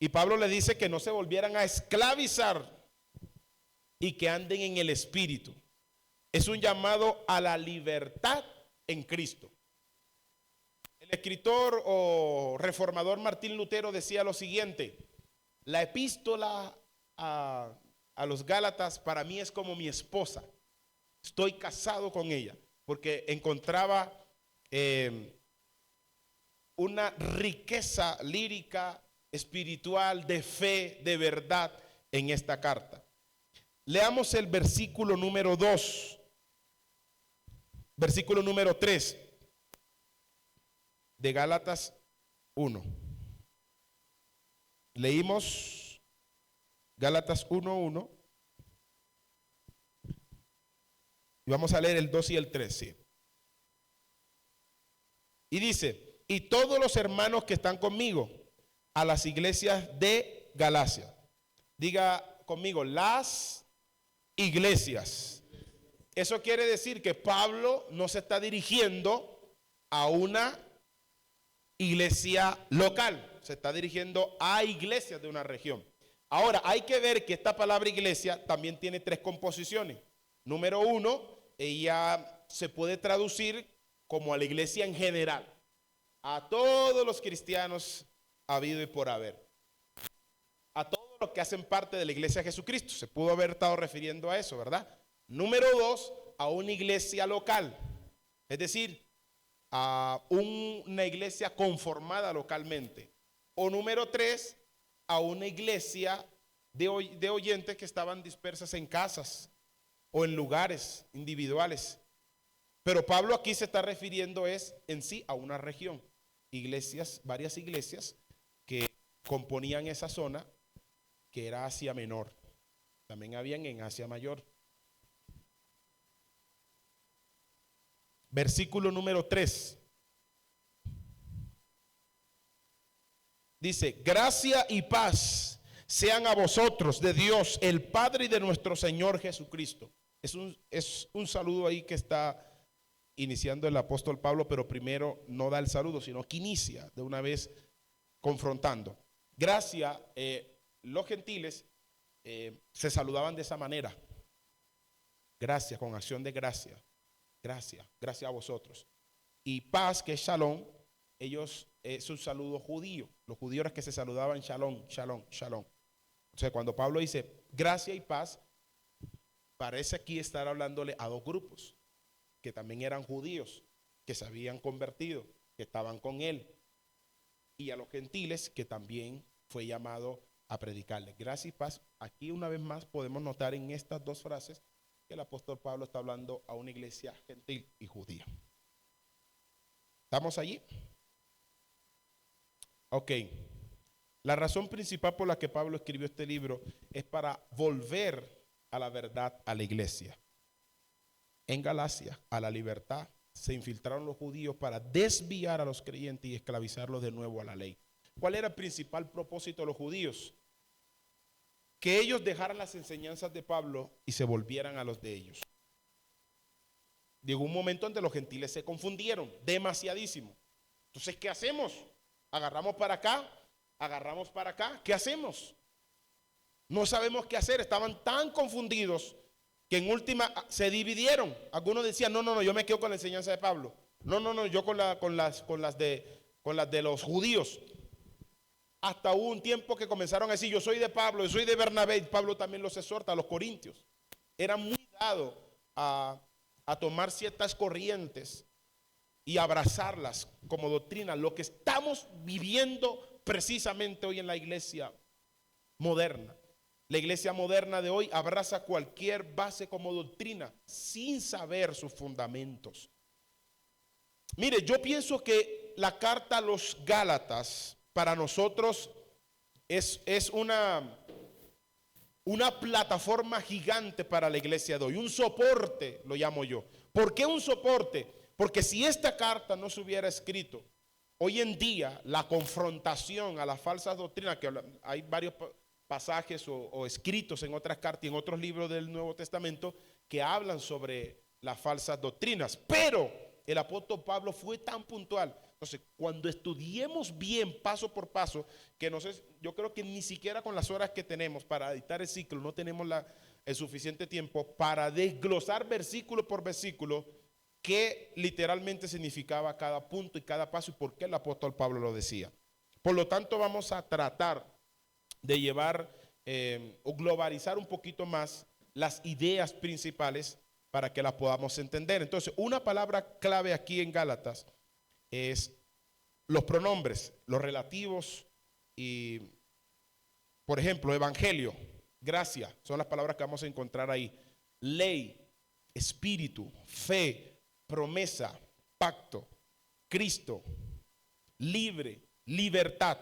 Speaker 1: Y Pablo le dice que no se volvieran a esclavizar y que anden en el Espíritu. Es un llamado a la libertad en Cristo. El escritor o reformador Martín Lutero decía lo siguiente: la epístola a los Gálatas para mí es como mi esposa. Estoy casado con ella, porque encontraba una riqueza lírica, espiritual, de fe, de verdad en esta carta. Leamos el versículo número 2, versículo número 3 de Gálatas 1. Leímos Gálatas 1:1. Y vamos a leer el 2 y el 3, sí. Y dice, y todos los hermanos que están conmigo a las iglesias de Galacia. Diga conmigo, las iglesias. Eso quiere decir que Pablo no se está dirigiendo a una iglesia local, se está dirigiendo a iglesias de una región. Ahora, hay que ver que esta palabra iglesia también tiene tres composiciones. Número uno, ella se puede traducir como a la iglesia en general, a todos los cristianos habido y por haber, a todos los que hacen parte de la iglesia de Jesucristo. Se pudo haber estado refiriendo a eso, ¿verdad? Número dos, a una iglesia local, es decir, a una iglesia conformada localmente. O número tres, a una iglesia de oyentes que estaban dispersas en casas o en lugares individuales. Pero Pablo aquí se está refiriendo en sí a una región. Iglesias, varias iglesias que componían esa zona que era Asia Menor. También habían en Asia Mayor. Versículo número 3. Dice, gracia y paz sean a vosotros de Dios, el Padre y de nuestro Señor Jesucristo. Es un saludo ahí que está iniciando el apóstol Pablo, pero primero no da el saludo, sino que inicia de una vez confrontando. Gracia, los gentiles se saludaban de esa manera. Gracia, con acción de gracia. Gracias, gracias a vosotros. Y paz, que es shalom, ellos es un saludo judío. Los judíos eran que se saludaban shalom, shalom, shalom. O sea, cuando Pablo dice gracia y paz, parece aquí estar hablándole a dos grupos que también eran judíos, que se habían convertido, que estaban con él, y a los gentiles que también fue llamado a predicarles. Gracia y paz. Aquí una vez más podemos notar en estas dos frases que el apóstol Pablo está hablando a una iglesia gentil y judía. ¿Estamos allí? Ok. La razón principal por la que Pablo escribió este libro es para volver a la verdad a la iglesia. En Galacia, a la libertad, se infiltraron los judíos para desviar a los creyentes y esclavizarlos de nuevo a la ley. ¿Cuál era el principal propósito de los judíos? Que ellos dejaran las enseñanzas de Pablo y se volvieran a los de ellos. Llegó un momento donde los gentiles se confundieron demasiadísimo. Entonces, ¿qué hacemos? Agarramos para acá, ¿qué hacemos? No sabemos qué hacer, estaban tan confundidos que en última se dividieron. Algunos decían, no, yo me quedo con la enseñanza de Pablo. No, yo con las de los judíos. Hasta hubo un tiempo que comenzaron a decir, yo soy de Pablo, yo soy de Bernabé. Y Pablo también los exhorta a los corintios. Era muy dado a tomar ciertas corrientes y abrazarlas como doctrina. Lo que estamos viviendo precisamente hoy en la iglesia moderna. La iglesia moderna de hoy abraza cualquier base como doctrina sin saber sus fundamentos. Mire, yo pienso que la carta a los Gálatas para nosotros es una plataforma gigante para la iglesia de hoy, un soporte, lo llamo yo. ¿Por qué un soporte? Porque si esta carta no se hubiera escrito, hoy en día la confrontación a las falsas doctrinas, que hay varios pasajes o escritos en otras cartas y en otros libros del Nuevo Testamento que hablan sobre las falsas doctrinas, pero el apóstol Pablo fue tan puntual. Entonces, cuando estudiemos bien paso por paso, que no sé, yo creo que ni siquiera con las horas que tenemos para editar el ciclo no tenemos el suficiente tiempo para desglosar versículo por versículo qué literalmente significaba cada punto y cada paso y por qué el apóstol Pablo lo decía. Por lo tanto, vamos a tratar de llevar o globalizar un poquito más las ideas principales para que las podamos entender. Entonces, una palabra clave aquí en Gálatas es los pronombres, los relativos y, por ejemplo, evangelio, gracia, son las palabras que vamos a encontrar ahí. Ley, espíritu, fe, promesa, pacto, Cristo, libre, libertad.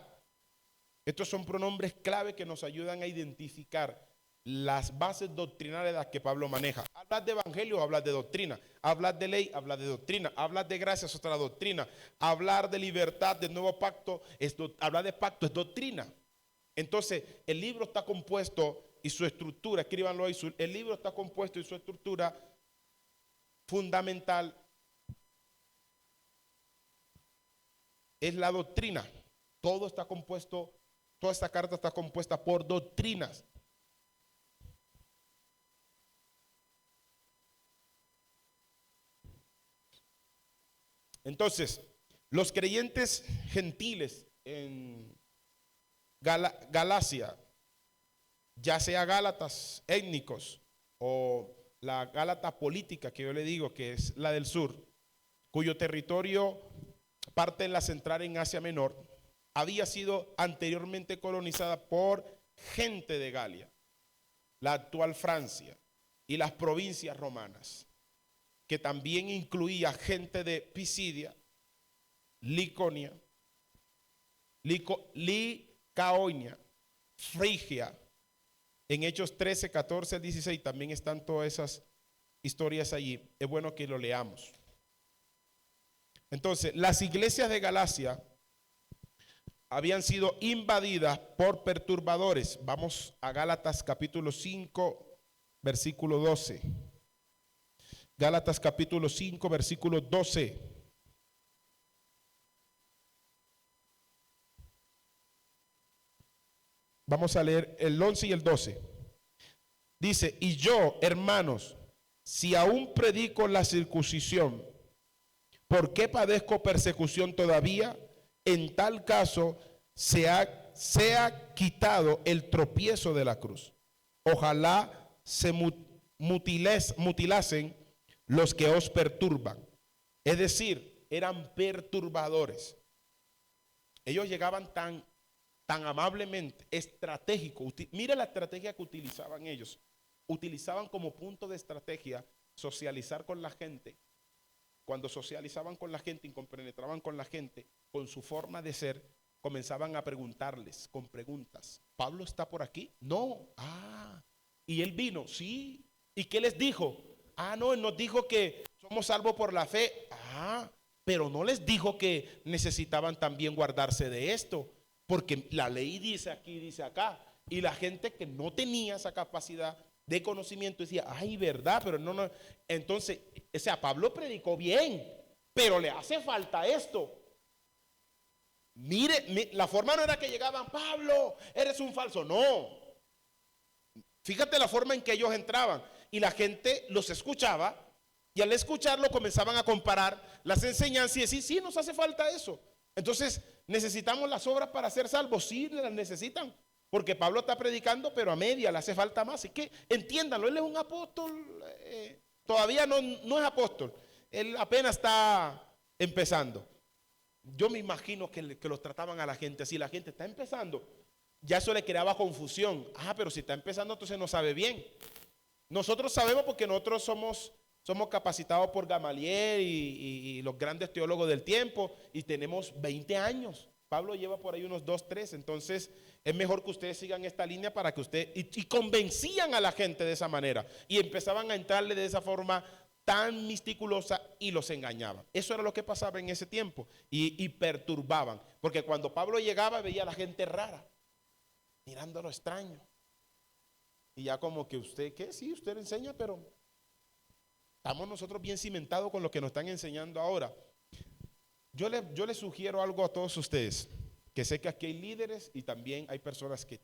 Speaker 1: Estos son pronombres clave que nos ayudan a identificar las bases doctrinales de las que Pablo maneja. Hablas de evangelio, hablas de doctrina. Hablas de ley, hablas de doctrina. Hablas de gracia, es otra doctrina. Hablar de libertad, del nuevo pacto, hablar de pacto es doctrina. Entonces, el libro está compuesto y su estructura, escríbanlo ahí, el libro está compuesto y su estructura fundamental es la doctrina. Todo está compuesto, toda esta carta está compuesta por doctrinas. Entonces, los creyentes gentiles en Galacia, ya sea Gálatas étnicos o la Gálata política que yo le digo, que es la del sur, cuyo territorio parte en la central en Asia Menor, había sido anteriormente colonizada por gente de Galia, la actual Francia, y las provincias romanas, que también incluía gente de Pisidia, Liconia, Licaonia, Frigia. En Hechos 13, 14 al 16 también están todas esas historias allí. Es bueno que lo leamos. Entonces, las iglesias de Galacia habían sido invadidas por perturbadores. Vamos a Gálatas capítulo 5, versículo 12. Gálatas capítulo 5, versículo 12. Vamos a leer el 11 y el 12. Dice, y yo, hermanos, si aún predico la circuncisión, ¿por qué padezco persecución todavía? En tal caso, sea quitado el tropiezo de la cruz. Ojalá se mutilasen los que os perturban. Es decir, eran perturbadores. Ellos llegaban tan amablemente, estratégico. Mira la estrategia que utilizaban ellos. Utilizaban como punto de estrategia socializar con la gente. Cuando socializaban con la gente y compenetraban con la gente, con su forma de ser, comenzaban a preguntarles con preguntas. ¿Pablo está por aquí? No. ¿Y él vino? Sí. ¿Y qué les dijo? No, él nos dijo que somos salvos por la fe. Pero no les dijo que necesitaban también guardarse de esto, porque la ley dice aquí, dice acá. Y la gente que no tenía esa capacidad de conocimiento decía, verdad, pero no. Entonces, o sea, Pablo predicó bien, pero le hace falta esto. Mire, la forma no era que llegaban, Pablo, eres un falso. No. Fíjate la forma en que ellos entraban y la gente los escuchaba y al escucharlo comenzaban a comparar las enseñanzas y decir, sí, nos hace falta eso. Entonces, ¿necesitamos las obras para ser salvos? Sí, las necesitan. Porque Pablo está predicando, pero a media le hace falta más. Así que entiéndanlo, él es un apóstol, todavía no es apóstol. Él apenas está empezando. Yo me imagino que los trataban a la gente así. La gente está empezando. Ya eso le creaba confusión. Pero si está empezando, entonces no sabe bien. Nosotros sabemos porque nosotros somos capacitados por Gamaliel y los grandes teólogos del tiempo y tenemos 20 años. Pablo lleva por ahí unos 2, 3, entonces es mejor que ustedes sigan esta línea para que y convencían a la gente de esa manera y empezaban a entrarle de esa forma tan misticulosa y los engañaban. Eso era lo que pasaba en ese tiempo y perturbaban, porque cuando Pablo llegaba veía a la gente rara, mirándolo extraño. Y ya como que usted, ¿qué? Sí, usted enseña, pero estamos nosotros bien cimentados con lo que nos están enseñando ahora. Yo le sugiero algo a todos ustedes, que sé que aquí hay líderes y también hay personas que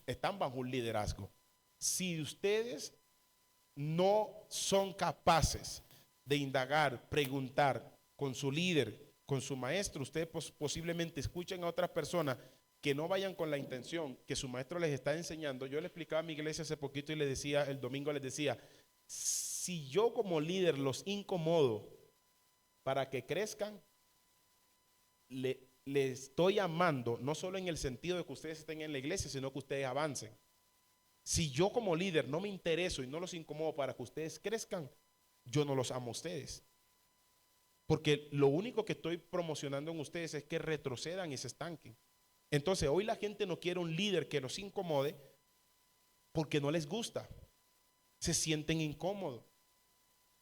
Speaker 1: están bajo un liderazgo. Si ustedes no son capaces de indagar, preguntar con su líder, con su maestro, ustedes posiblemente escuchen a otras personas que no vayan con la intención que su maestro les está enseñando. Yo le explicaba a mi iglesia hace poquito y le decía, el domingo les decía, si yo como líder los incomodo para que crezcan, le estoy amando, no solo en el sentido de que ustedes estén en la iglesia, sino que ustedes avancen. Si yo como líder no me intereso y no los incomodo para que ustedes crezcan, yo no los amo a ustedes. Porque lo único que estoy promocionando en ustedes es que retrocedan y se estanquen. Entonces hoy la gente no quiere un líder que los incomode, porque no les gusta, se sienten incómodos,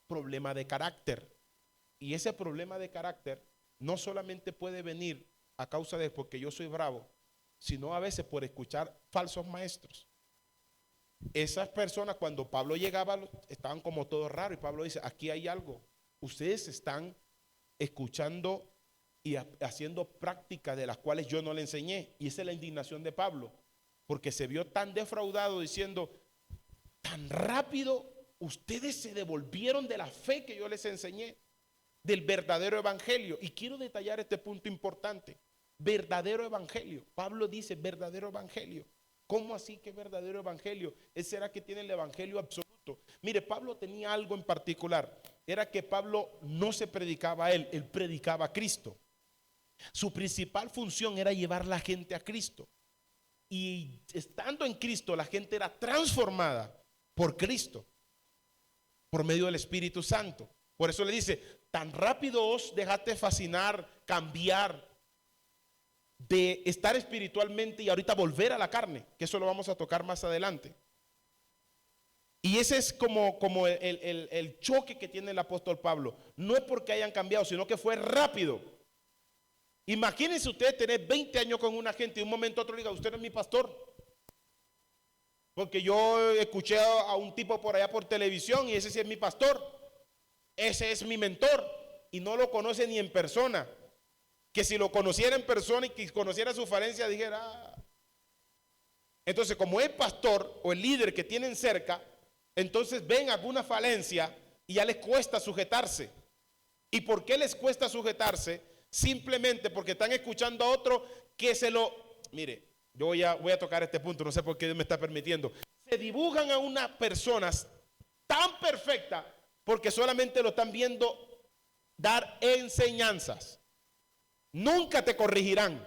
Speaker 1: problema de carácter. Y ese problema de carácter no solamente puede venir a causa de porque yo soy bravo, sino a veces por escuchar falsos maestros. Esas personas, cuando Pablo llegaba, estaban como todo raro, y Pablo dice, aquí hay algo, ustedes están escuchando y haciendo prácticas de las cuales yo no le enseñé. Y esa es la indignación de Pablo, porque se vio tan defraudado diciendo, tan rápido ustedes se devolvieron de la fe que yo les enseñé, del verdadero evangelio. Y quiero detallar este punto importante: verdadero evangelio. Pablo dice verdadero evangelio. ¿Cómo así que verdadero evangelio? ¿Será que tiene el evangelio absoluto? Mire, Pablo tenía algo en particular. Era que Pablo no se predicaba a él predicaba a Cristo. Su principal función era llevar la gente a Cristo. Y estando en Cristo, la gente era transformada por Cristo, por medio del Espíritu Santo. Por eso le dice, tan rápido os dejaste fascinar, cambiar de estar espiritualmente y ahorita volver a la carne, que eso lo vamos a tocar más adelante. Y ese es como el choque que tiene el apóstol Pablo. No es porque hayan cambiado, sino que fue rápido. Imagínense ustedes tener 20 años con una gente y de un momento a otro diga, usted no es mi pastor. Porque yo escuché a un tipo por allá por televisión y ese sí es mi pastor. Ese es mi mentor. Y no lo conoce ni en persona. Que si lo conociera en persona y que conociera su falencia, dijera. Entonces, como es pastor o el líder que tienen cerca, entonces ven alguna falencia y ya les cuesta sujetarse. ¿Y por qué les cuesta sujetarse? Simplemente porque están escuchando a otro que se lo... Mire, yo voy a tocar este punto, no sé por qué Dios me está permitiendo. Se dibujan a unas personas tan perfectas porque solamente lo están viendo dar enseñanzas. Nunca te corregirán.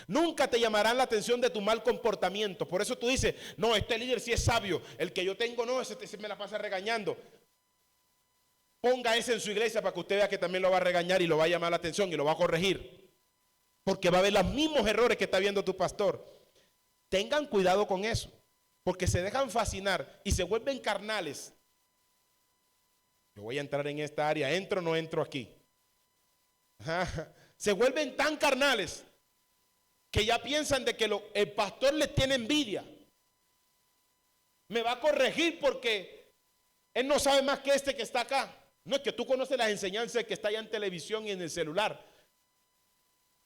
Speaker 1: Nunca te llamarán la atención de tu mal comportamiento. Por eso tú dices, no, este líder sí es sabio. El que yo tengo no, ese me la pasa regañando. Ponga ese en su iglesia para que usted vea que también lo va a regañar y lo va a llamar la atención y lo va a corregir. Porque va a ver los mismos errores que está viendo tu pastor. Tengan cuidado con eso, porque se dejan fascinar y se vuelven carnales. Yo voy a entrar en esta área, ¿entro o no entro aquí? Se vuelven tan carnales que ya piensan de que el pastor les tiene envidia. Me va a corregir porque él no sabe más que este que está acá. No es que tú conoces las enseñanzas que está allá en televisión y en el celular.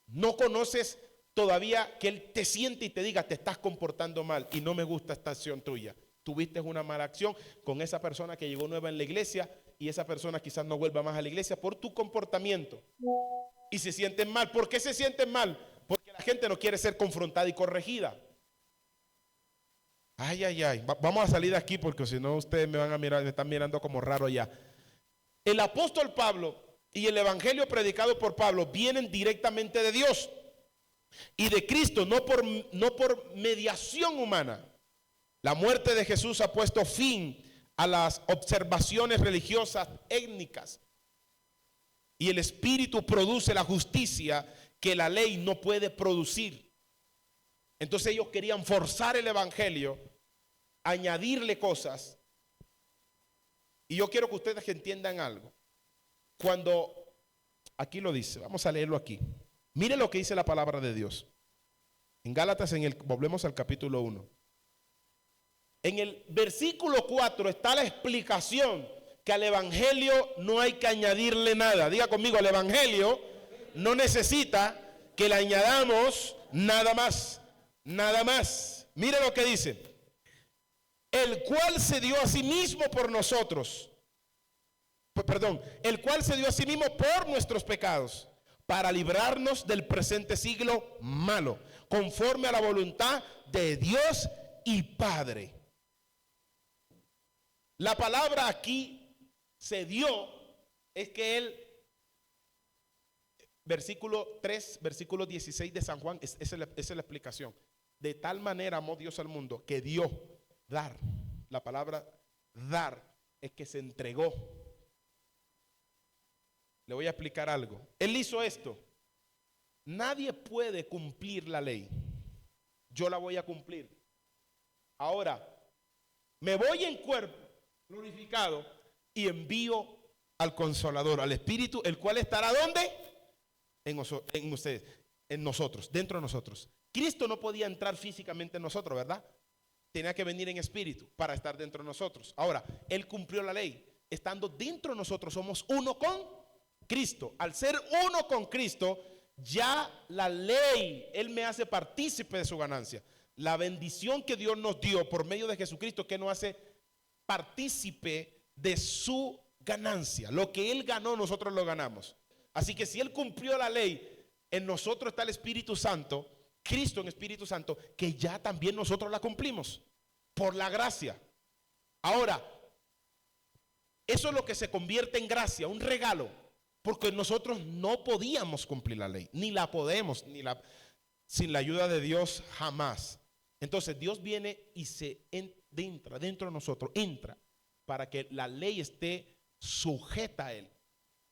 Speaker 1: No conoces todavía que él te siente y te diga, te estás comportando mal y no me gusta esta acción tuya. Tuviste una mala acción con esa persona que llegó nueva en la iglesia y esa persona quizás no vuelva más a la iglesia por tu comportamiento. Y se sienten mal. ¿Por qué se sienten mal? Porque la gente no quiere ser confrontada y corregida. Ay, ay, ay. Vamos a salir de aquí porque si no ustedes me van a mirar, me están mirando como raro ya. El apóstol Pablo y el evangelio predicado por Pablo vienen directamente de Dios y de Cristo, no por mediación humana. La muerte de Jesús ha puesto fin a las observaciones religiosas étnicas y el Espíritu produce la justicia que la ley no puede producir. Entonces ellos querían forzar el evangelio, añadirle cosas. Y yo quiero que ustedes entiendan algo. Cuando, aquí lo dice, vamos a leerlo aquí. Mire lo que dice la palabra de Dios. En Gálatas, volvemos al capítulo 1. En el versículo 4 está la explicación que al evangelio no hay que añadirle nada. Diga conmigo, al evangelio no necesita que le añadamos nada más. Nada más. Mire lo que dice. El cual se dio a sí mismo por nosotros. El cual se dio a sí mismo por nuestros pecados, para librarnos del presente siglo malo, conforme a la voluntad de Dios y Padre. La palabra aquí se dio, es que él, versículo 3, versículo 16 de San Juan, esa es la explicación. De tal manera amó Dios al mundo que dio, dar. La palabra dar es que se entregó. Le voy a explicar algo. Él hizo esto. Nadie puede cumplir la ley. yo la voy a cumplir. Ahora, me voy en cuerpo glorificado y envío al Consolador, al Espíritu, el cual estará ¿dónde? En ustedes, en nosotros, dentro de nosotros. Cristo no podía entrar físicamente en nosotros, ¿verdad? Tenía que venir en espíritu para estar dentro de nosotros. Ahora, Él cumplió la ley. Estando dentro de nosotros somos uno con Cristo. Al ser uno con Cristo, ya la ley, Él me hace partícipe de su ganancia. La bendición que Dios nos dio por medio de Jesucristo, que nos hace partícipe de su ganancia. Lo que Él ganó, nosotros lo ganamos. Así que si Él cumplió la ley, en nosotros está el Espíritu Santo, Cristo en Espíritu Santo, que ya también nosotros la cumplimos por la gracia. Ahora, eso es lo que se convierte en gracia, un regalo, porque nosotros no podíamos cumplir la ley, ni la podemos, sin la ayuda de Dios jamás. Entonces Dios viene y se entra dentro de nosotros, entra para que la ley esté sujeta a Él,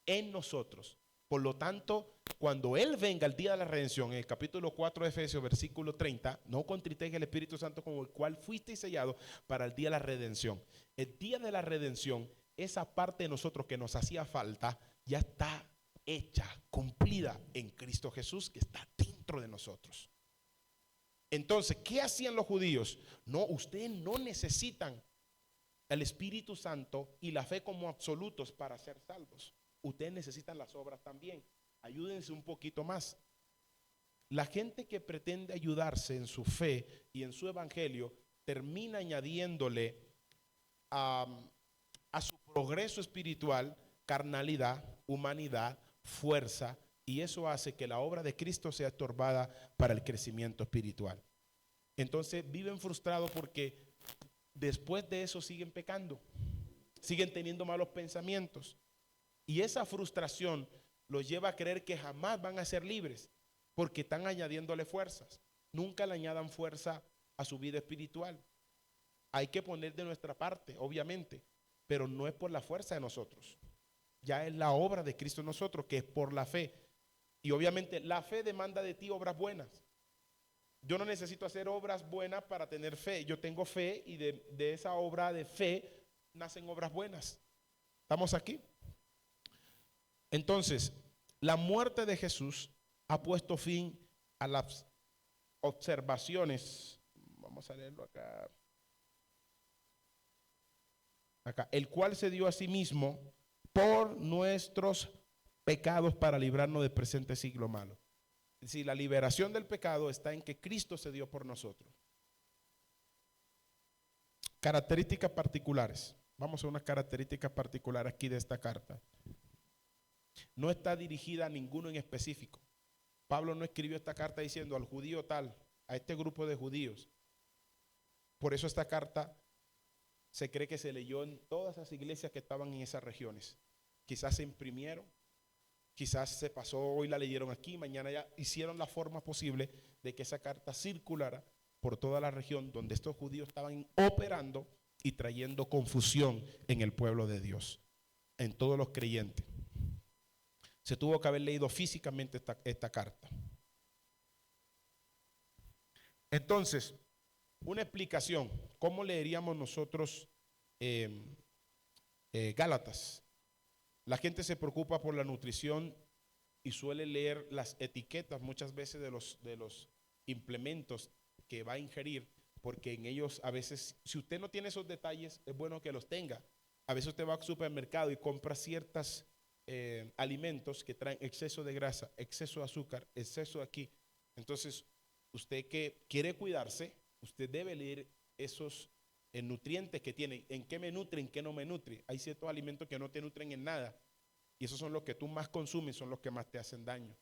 Speaker 1: en nosotros. Por lo tanto, cuando Él venga el día de la redención, en el capítulo 4 de Efesios, versículo 30, no contristeis el Espíritu Santo con el cual fuisteis sellados para el día de la redención. El día de la redención, esa parte de nosotros que nos hacía falta, ya está hecha, cumplida en Cristo Jesús, que está dentro de nosotros. Entonces, ¿qué hacían los judíos? No, ustedes no necesitan el Espíritu Santo y la fe como absolutos para ser salvos. Ustedes necesitan las obras también. Ayúdense un poquito más. La gente que pretende ayudarse en su fe y en su evangelio termina añadiéndole a su progreso espiritual carnalidad, humanidad, fuerza, y eso hace que la obra de Cristo sea estorbada para el crecimiento espiritual. Entonces viven frustrados porque después de eso siguen pecando, siguen teniendo malos pensamientos. Y esa frustración los lleva a creer que jamás van a ser libres porque están añadiéndole fuerzas. Nunca le añadan fuerza a su vida espiritual. Hay que poner de nuestra parte, obviamente, pero no es por la fuerza de nosotros. Ya es la obra de Cristo en nosotros, que es por la fe. Y obviamente la fe demanda de ti obras buenas. Yo no necesito hacer obras buenas para tener fe. Yo tengo fe y de esa obra de fe nacen obras buenas. ¿Estamos aquí? Entonces, la muerte de Jesús ha puesto fin a las observaciones. Vamos a leerlo acá. El cual se dio a sí mismo por nuestros pecados para librarnos del presente siglo malo. Es decir, la liberación del pecado está en que Cristo se dio por nosotros. Características particulares. Vamos a unas características particulares aquí de esta carta. No está dirigida a ninguno en específico. Pablo no escribió esta carta diciendo al judío tal, a este grupo de judíos. Por eso esta carta se cree que se leyó en todas las iglesias que estaban en esas regiones. Quizás se imprimieron, quizás se pasó, hoy la leyeron aquí, mañana ya hicieron la forma posible de que esa carta circulara por toda la región donde estos judíos estaban operando y trayendo confusión en el pueblo de Dios, en todos los creyentes. Se tuvo que haber leído físicamente esta carta. Entonces, una explicación. ¿Cómo leeríamos nosotros Gálatas? La gente se preocupa por la nutrición y suele leer las etiquetas muchas veces de los implementos que va a ingerir, porque en ellos a veces, si usted no tiene esos detalles, es bueno que los tenga. A veces usted va al supermercado y compra ciertas alimentos que traen exceso de grasa, exceso de azúcar, exceso de aquí. Entonces, usted que quiere cuidarse, usted debe leer esos nutrientes que tienen, en qué me nutre, en qué no me nutre. Hay ciertos alimentos que no te nutren en nada y esos son los que tú más consumes, son los que más te hacen daño.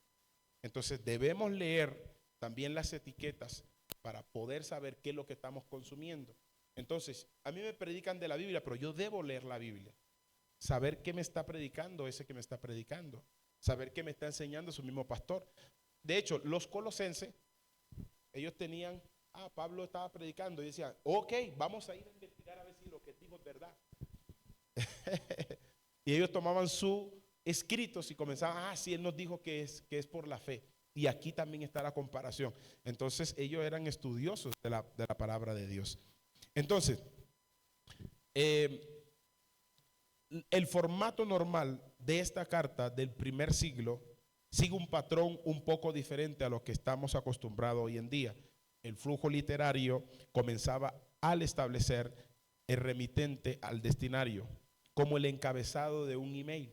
Speaker 1: Entonces debemos leer también las etiquetas para poder saber qué es lo que estamos consumiendo. Entonces, a mí me predican de la Biblia, pero yo debo leer la Biblia, saber qué me está predicando ese que me está predicando, saber qué me está enseñando su mismo pastor. De hecho, los colosenses, ellos tenían, Pablo estaba predicando y decían, ok, vamos a ir a investigar a ver si lo que dijo es verdad. Y ellos tomaban sus escritos y comenzaban, sí, él nos dijo que es por la fe. Y aquí también está la comparación. Entonces ellos eran estudiosos de la palabra de Dios. Entonces, el formato normal de esta carta del primer siglo sigue un patrón un poco diferente a lo que estamos acostumbrados hoy en día. El flujo literario comenzaba al establecer el remitente al destinario, como el encabezado de un email.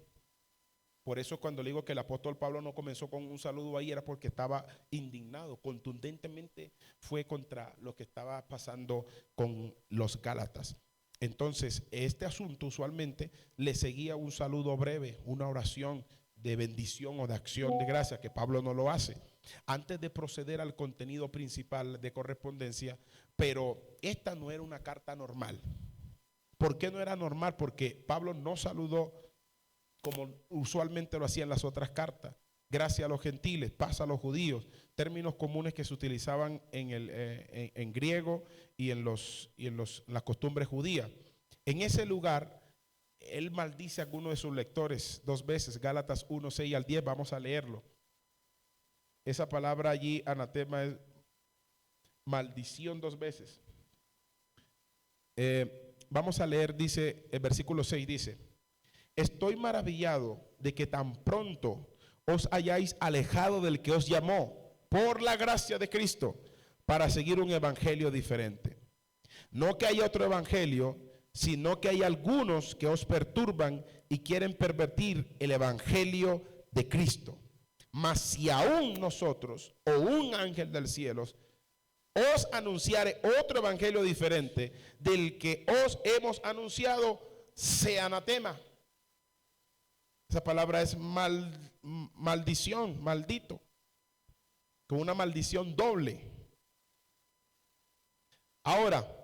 Speaker 1: Por eso cuando le digo que el apóstol Pablo no comenzó con un saludo ahí, era porque estaba indignado, contundentemente fue contra lo que estaba pasando con los Gálatas. Entonces, este asunto usualmente le seguía un saludo breve, una oración de bendición o de acción de gracia, que Pablo no lo hace, antes de proceder al contenido principal de correspondencia. Pero esta no era una carta normal. ¿Por qué no era normal? Porque Pablo no saludó como usualmente lo hacían las otras cartas: gracia a los gentiles, paz a los judíos, términos comunes que se utilizaban en griego y en las costumbres judías. En ese lugar, él maldice a alguno de sus lectores 2 veces, Gálatas 1, 6 al 10, vamos a leerlo. Esa palabra allí, anatema, es maldición 2 veces. Vamos a leer, dice, el versículo 6 dice: estoy maravillado de que tan pronto os hayáis alejado del que os llamó por la gracia de Cristo para seguir un evangelio diferente. No que haya otro evangelio, sino que hay algunos que os perturban y quieren pervertir el evangelio de Cristo. Mas si aún nosotros o un ángel del cielo os anunciare otro evangelio diferente del que os hemos anunciado, sea anatema. Esa palabra es maldición, maldito, con una maldición doble. Ahora,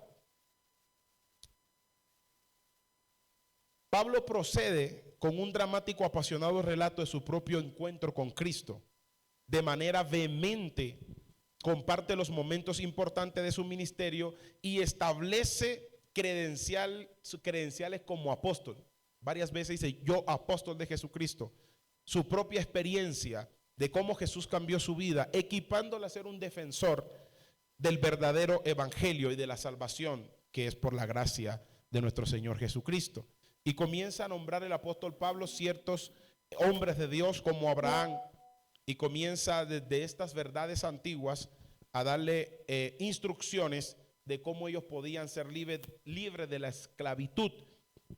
Speaker 1: Pablo procede con un dramático, apasionado relato de su propio encuentro con Cristo. De manera vehemente comparte los momentos importantes de su ministerio y establece sus credenciales como apóstol. Varias veces dice: yo, apóstol de Jesucristo. Su propia experiencia de cómo Jesús cambió su vida, equipándole a ser un defensor del verdadero evangelio y de la salvación que es por la gracia de nuestro Señor Jesucristo. Y comienza a nombrar el apóstol Pablo ciertos hombres de Dios como Abraham, y comienza desde estas verdades antiguas a darle instrucciones de cómo ellos podían ser libres de la esclavitud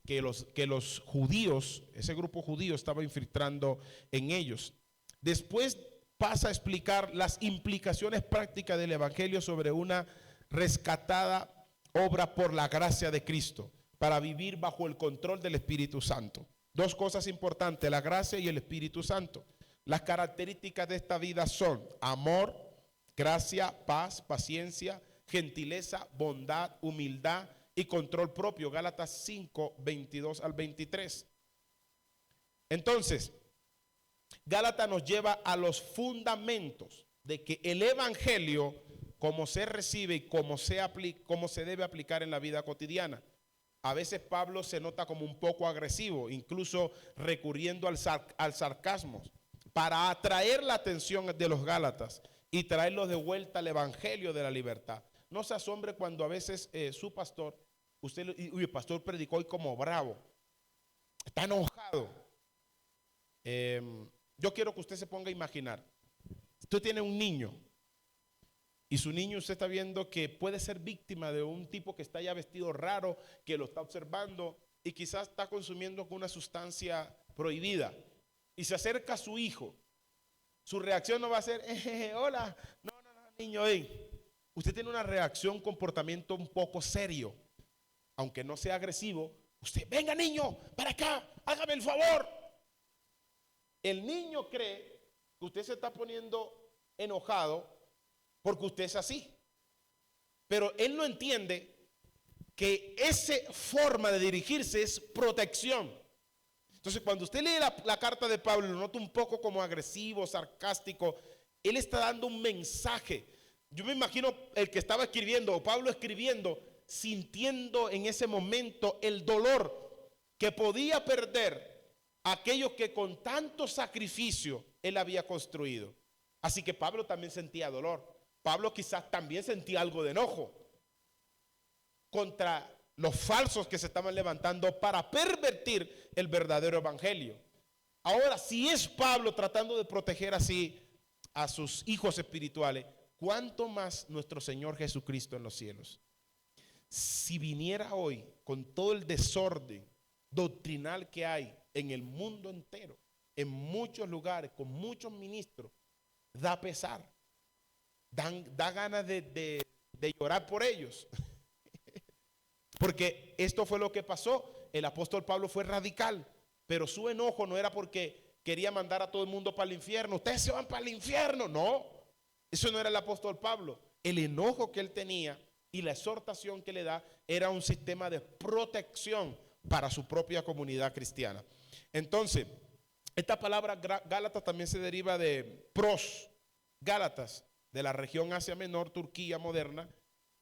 Speaker 1: que los judíos, ese grupo judío, estaba infiltrando en ellos. Después pasa a explicar las implicaciones prácticas del evangelio sobre una rescatada obra por la gracia de Cristo, para vivir bajo el control del Espíritu Santo. 2 cosas importantes: la gracia y el Espíritu Santo. Las características de esta vida son amor, gracia, paz, paciencia, gentileza, bondad, humildad y control propio. Gálatas 5, 22 al 23. Entonces, Gálatas nos lleva a los fundamentos de que el evangelio, cómo se recibe y cómo se debe aplicar en la vida cotidiana. A veces Pablo se nota como un poco agresivo, incluso recurriendo al sarcasmo, para atraer la atención de los Gálatas y traerlos de vuelta al evangelio de la libertad. No se asombre cuando a veces su pastor, el pastor predicó hoy como bravo, está enojado. Yo quiero que usted se ponga a imaginar: usted tiene un niño, y su niño, usted está viendo que puede ser víctima de un tipo que está ya vestido raro, que lo está observando y quizás está consumiendo una sustancia prohibida, y se acerca a su hijo. Su reacción no va a ser hola, no, niño, usted tiene una reacción, un comportamiento un poco serio, aunque no sea agresivo. Usted: venga, niño, para acá, hágame el favor. El niño cree que usted se está poniendo enojado porque usted es así, pero él no entiende que esa forma de dirigirse es protección. Entonces, cuando usted lee la carta de Pablo, lo nota un poco como agresivo, sarcástico. Él está dando un mensaje. Yo me imagino el que estaba escribiendo, o Pablo escribiendo, sintiendo en ese momento el dolor que podía perder aquellos que con tanto sacrificio él había construido. Así que Pablo también sentía dolor. Pablo quizás también sentía algo de enojo contra los falsos que se estaban levantando para pervertir el verdadero evangelio. Ahora, si es Pablo tratando de proteger así a sus hijos espirituales, ¿cuánto más nuestro Señor Jesucristo en los cielos? Si viniera hoy con todo el desorden doctrinal que hay en el mundo entero, en muchos lugares, con muchos ministros, da pesar, da ganas de llorar por ellos. Porque esto fue lo que pasó. El apóstol Pablo fue radical, pero su enojo no era porque quería mandar a todo el mundo para el infierno. Ustedes se van para el infierno. No, eso no era el apóstol Pablo. El enojo que él tenía y la exhortación que le da era un sistema de protección para su propia comunidad cristiana. Entonces, esta palabra Gálatas también se deriva de pros, Gálatas, de la región Asia Menor, Turquía moderna,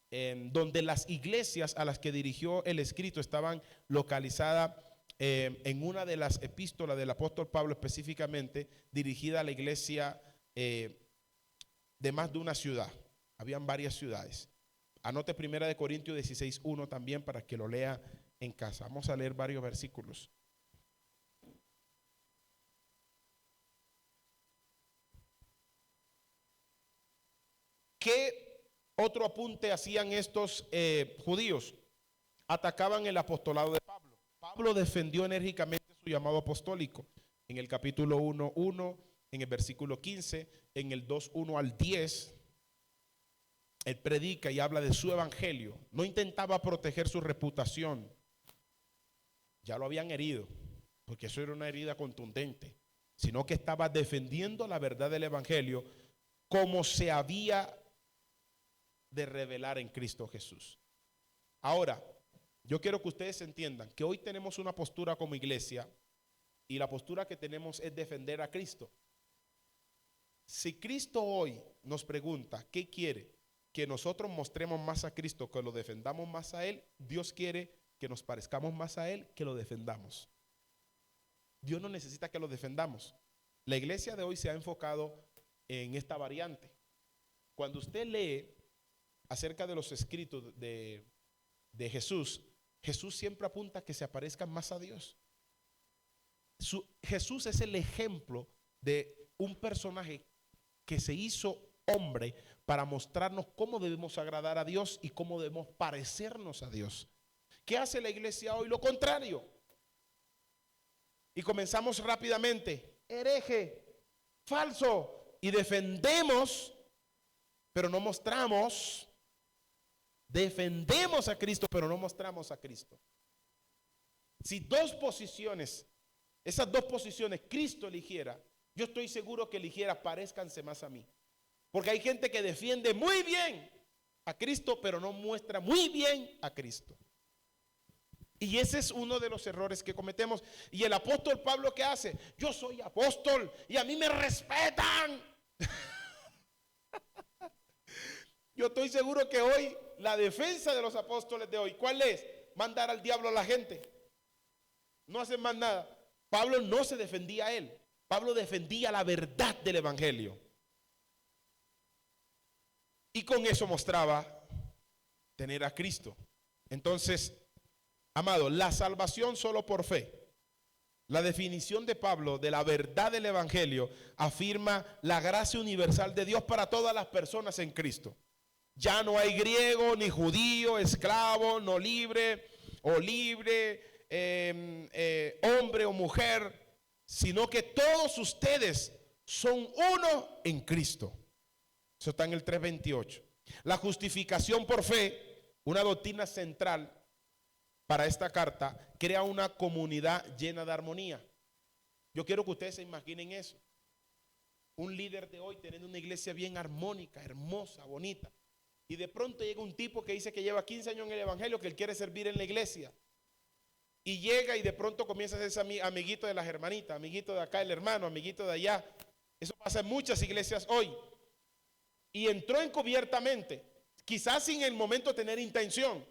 Speaker 1: donde las iglesias a las que dirigió el escrito estaban localizadas en una de las epístolas del apóstol Pablo, específicamente dirigida a la iglesia de más de una ciudad. Habían varias ciudades. Anote 1 Corintios 16:1 también para que lo lea en casa. Vamos a leer varios versículos. ¿Qué otro apunte hacían estos judíos? Atacaban el apostolado de Pablo. Pablo defendió enérgicamente su llamado apostólico. En el capítulo 1:1, en el versículo 15, en el 2:1 al 10, él predica y habla de su evangelio. No intentaba proteger su reputación. Ya lo habían herido, porque eso era una herida contundente, sino que estaba defendiendo la verdad del evangelio como se había de revelar en Cristo Jesús. Ahora, yo quiero que ustedes entiendan que hoy tenemos una postura como iglesia y la postura que tenemos es defender a Cristo. Si Cristo hoy nos pregunta qué quiere, que nosotros mostremos más a Cristo, que lo defendamos más a Él, Dios quiere que nos parezcamos más a Él, que lo defendamos. Dios no necesita que lo defendamos. La iglesia de hoy se ha enfocado en esta variante. Cuando usted lee acerca de los escritos de Jesús, Jesús siempre apunta a que se aparezcan más a Dios. Jesús es el ejemplo de un personaje que se hizo hombre para mostrarnos cómo debemos agradar a Dios y cómo debemos parecernos a Dios. ¿Qué hace la iglesia hoy? Lo contrario. Y comenzamos rápidamente, hereje, falso, y defendemos, pero no mostramos. Defendemos a Cristo, pero no mostramos a Cristo. Si esas dos posiciones Cristo eligiera, yo estoy seguro que eligiera parezcanse más a mí. Porque hay gente que defiende muy bien a Cristo, pero no muestra muy bien a Cristo. Y ese es uno de los errores que cometemos. Y el apóstol Pablo, ¿qué hace? Yo soy apóstol y a mí me respetan. Yo estoy seguro que hoy la defensa de los apóstoles de hoy, ¿cuál es? Mandar al diablo a la gente. No hacen más nada. Pablo no se defendía a él. Pablo defendía la verdad del evangelio. Y con eso mostraba tener a Cristo. Entonces, amado, la salvación solo por fe. La definición de Pablo de la verdad del evangelio afirma la gracia universal de Dios para todas las personas en Cristo. Ya no hay griego, ni judío, esclavo, no libre o libre, hombre o mujer, sino que todos ustedes son uno en Cristo. Eso está en el 3:28. La justificación por fe, una doctrina central para esta carta, crea una comunidad llena de armonía. Yo quiero que ustedes se imaginen eso. Un líder de hoy teniendo una iglesia bien armónica, hermosa, bonita. Y de pronto llega un tipo que dice que lleva 15 años en el evangelio, que él quiere servir en la iglesia. Y llega y de pronto comienza a ser amiguito de las hermanitas, amiguito de acá el hermano, amiguito de allá. Eso pasa en muchas iglesias hoy. Y entró encubiertamente, quizás sin en el momento tener intención.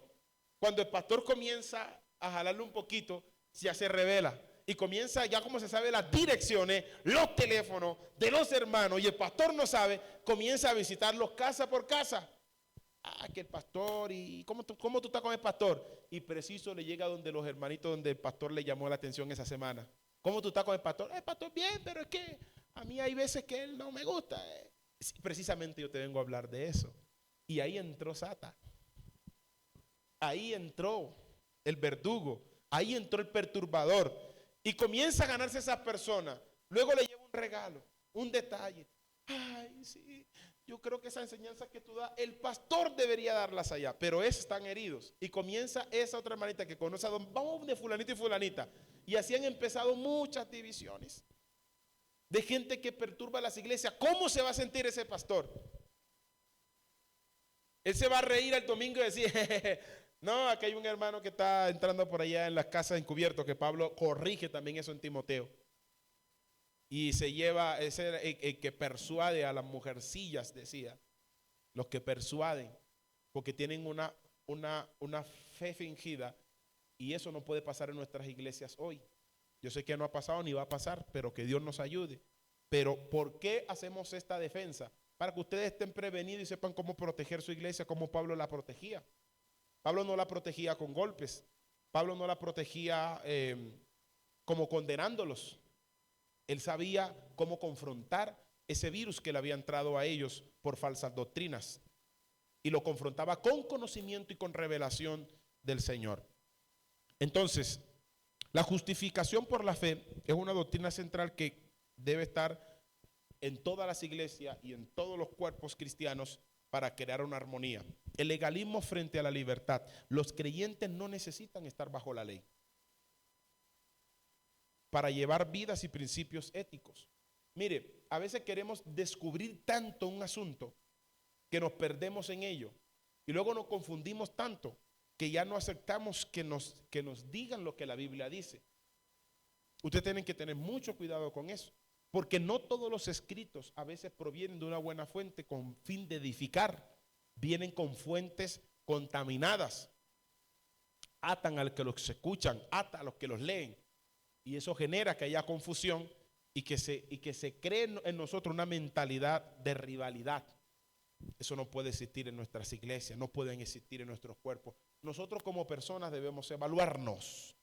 Speaker 1: Cuando el pastor comienza a jalarle un poquito, ya se revela. y comienza, ya como se sabe las direcciones, los teléfonos de los hermanos, y el pastor no sabe, comienza a visitarlos casa por casa. Ah, que el pastor, y ¿cómo tú estás con el pastor? Y preciso le llega donde los hermanitos, donde el pastor le llamó la atención esa semana. ¿Cómo tú estás con el pastor? El pastor bien, pero es que a mí hay veces que él no me gusta. Sí, precisamente yo te vengo a hablar de eso. Y ahí entró Satan. Ahí entró el verdugo. Ahí entró el perturbador. Y comienza a ganarse esas personas. Luego le lleva un regalo, un detalle. Ay, sí, yo creo que esa enseñanza que tú das, el pastor debería darlas allá, pero esos están heridos. Y comienza esa otra hermanita que conoce a vamos de fulanito y fulanita. Y así han empezado muchas divisiones de gente que perturba las iglesias. ¿Cómo se va a sentir ese pastor? Él se va a reír el domingo y decir, jejeje, no, aquí hay un hermano que está entrando por allá en las casas encubierto, que Pablo corrige también eso en Timoteo. Y se lleva, ese el que persuade a las mujercillas, decía. Los que persuaden, porque tienen una fe fingida, y eso no puede pasar en nuestras iglesias hoy. Yo sé que no ha pasado ni va a pasar, pero que Dios nos ayude. Pero ¿por qué hacemos esta defensa? Para que ustedes estén prevenidos y sepan cómo proteger su iglesia, como Pablo la protegía. Pablo no la protegía con golpes. Pablo no la protegía como condenándolos. Él sabía cómo confrontar ese virus que le había entrado a ellos por falsas doctrinas. Y lo confrontaba con conocimiento y con revelación del Señor. Entonces, la justificación por la fe es una doctrina central que debe estar en todas las iglesias y en todos los cuerpos cristianos para crear una armonía. El legalismo frente a la libertad. Los creyentes no necesitan estar bajo la ley para llevar vidas y principios éticos. Mire, a veces queremos descubrir tanto un asunto que nos perdemos en ello y luego nos confundimos tanto que ya no aceptamos que nos digan lo que la Biblia dice. Ustedes tienen que tener mucho cuidado con eso, porque no todos los escritos a veces provienen de una buena fuente con fin de edificar, vienen con fuentes contaminadas, atan a los que los escuchan, atan a los que los leen, y eso genera que haya confusión y que se cree en nosotros una mentalidad de rivalidad. Eso no puede existir en nuestras iglesias, no pueden existir en nuestros cuerpos. Nosotros como personas debemos evaluarnos.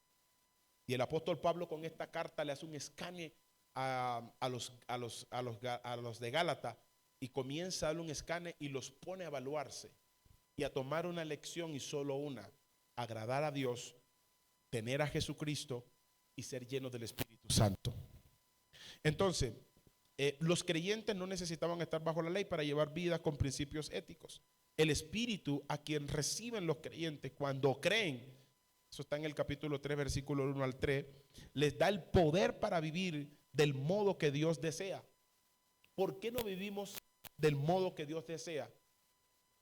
Speaker 1: Y el apóstol Pablo con esta carta le hace un escane a los de Gálatas y comienza a darle un escane y los pone a evaluarse y a tomar una lección, y solo una: agradar a Dios, tener a Jesucristo y ser llenos del Espíritu Santo. Entonces, los creyentes no necesitaban estar bajo la ley para llevar vidas con principios éticos. El Espíritu a quien reciben los creyentes cuando creen, eso está en el capítulo 3, versículo 1 al 3, les da el poder para vivir del modo que Dios desea. ¿Por qué no vivimos del modo que Dios desea?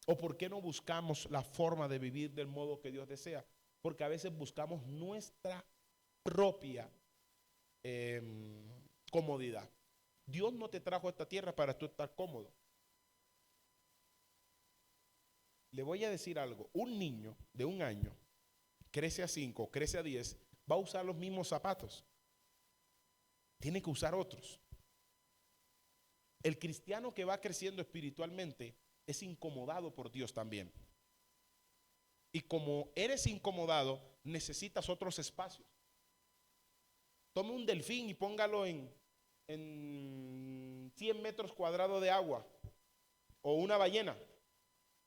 Speaker 1: ¿O por qué no buscamos la forma de vivir del modo que Dios desea? Porque a veces buscamos nuestra propia comodidad. Dios no te trajo a esta tierra para tú estar cómodo. Le voy a decir algo: un niño de 1 año crece a 5, crece a 10, va a usar los mismos zapatos, tiene que usar otros. El cristiano que va creciendo espiritualmente es incomodado por Dios también, y como eres incomodado, necesitas otros espacios. Tome un delfín y póngalo en 100 metros cuadrados de agua, o una ballena,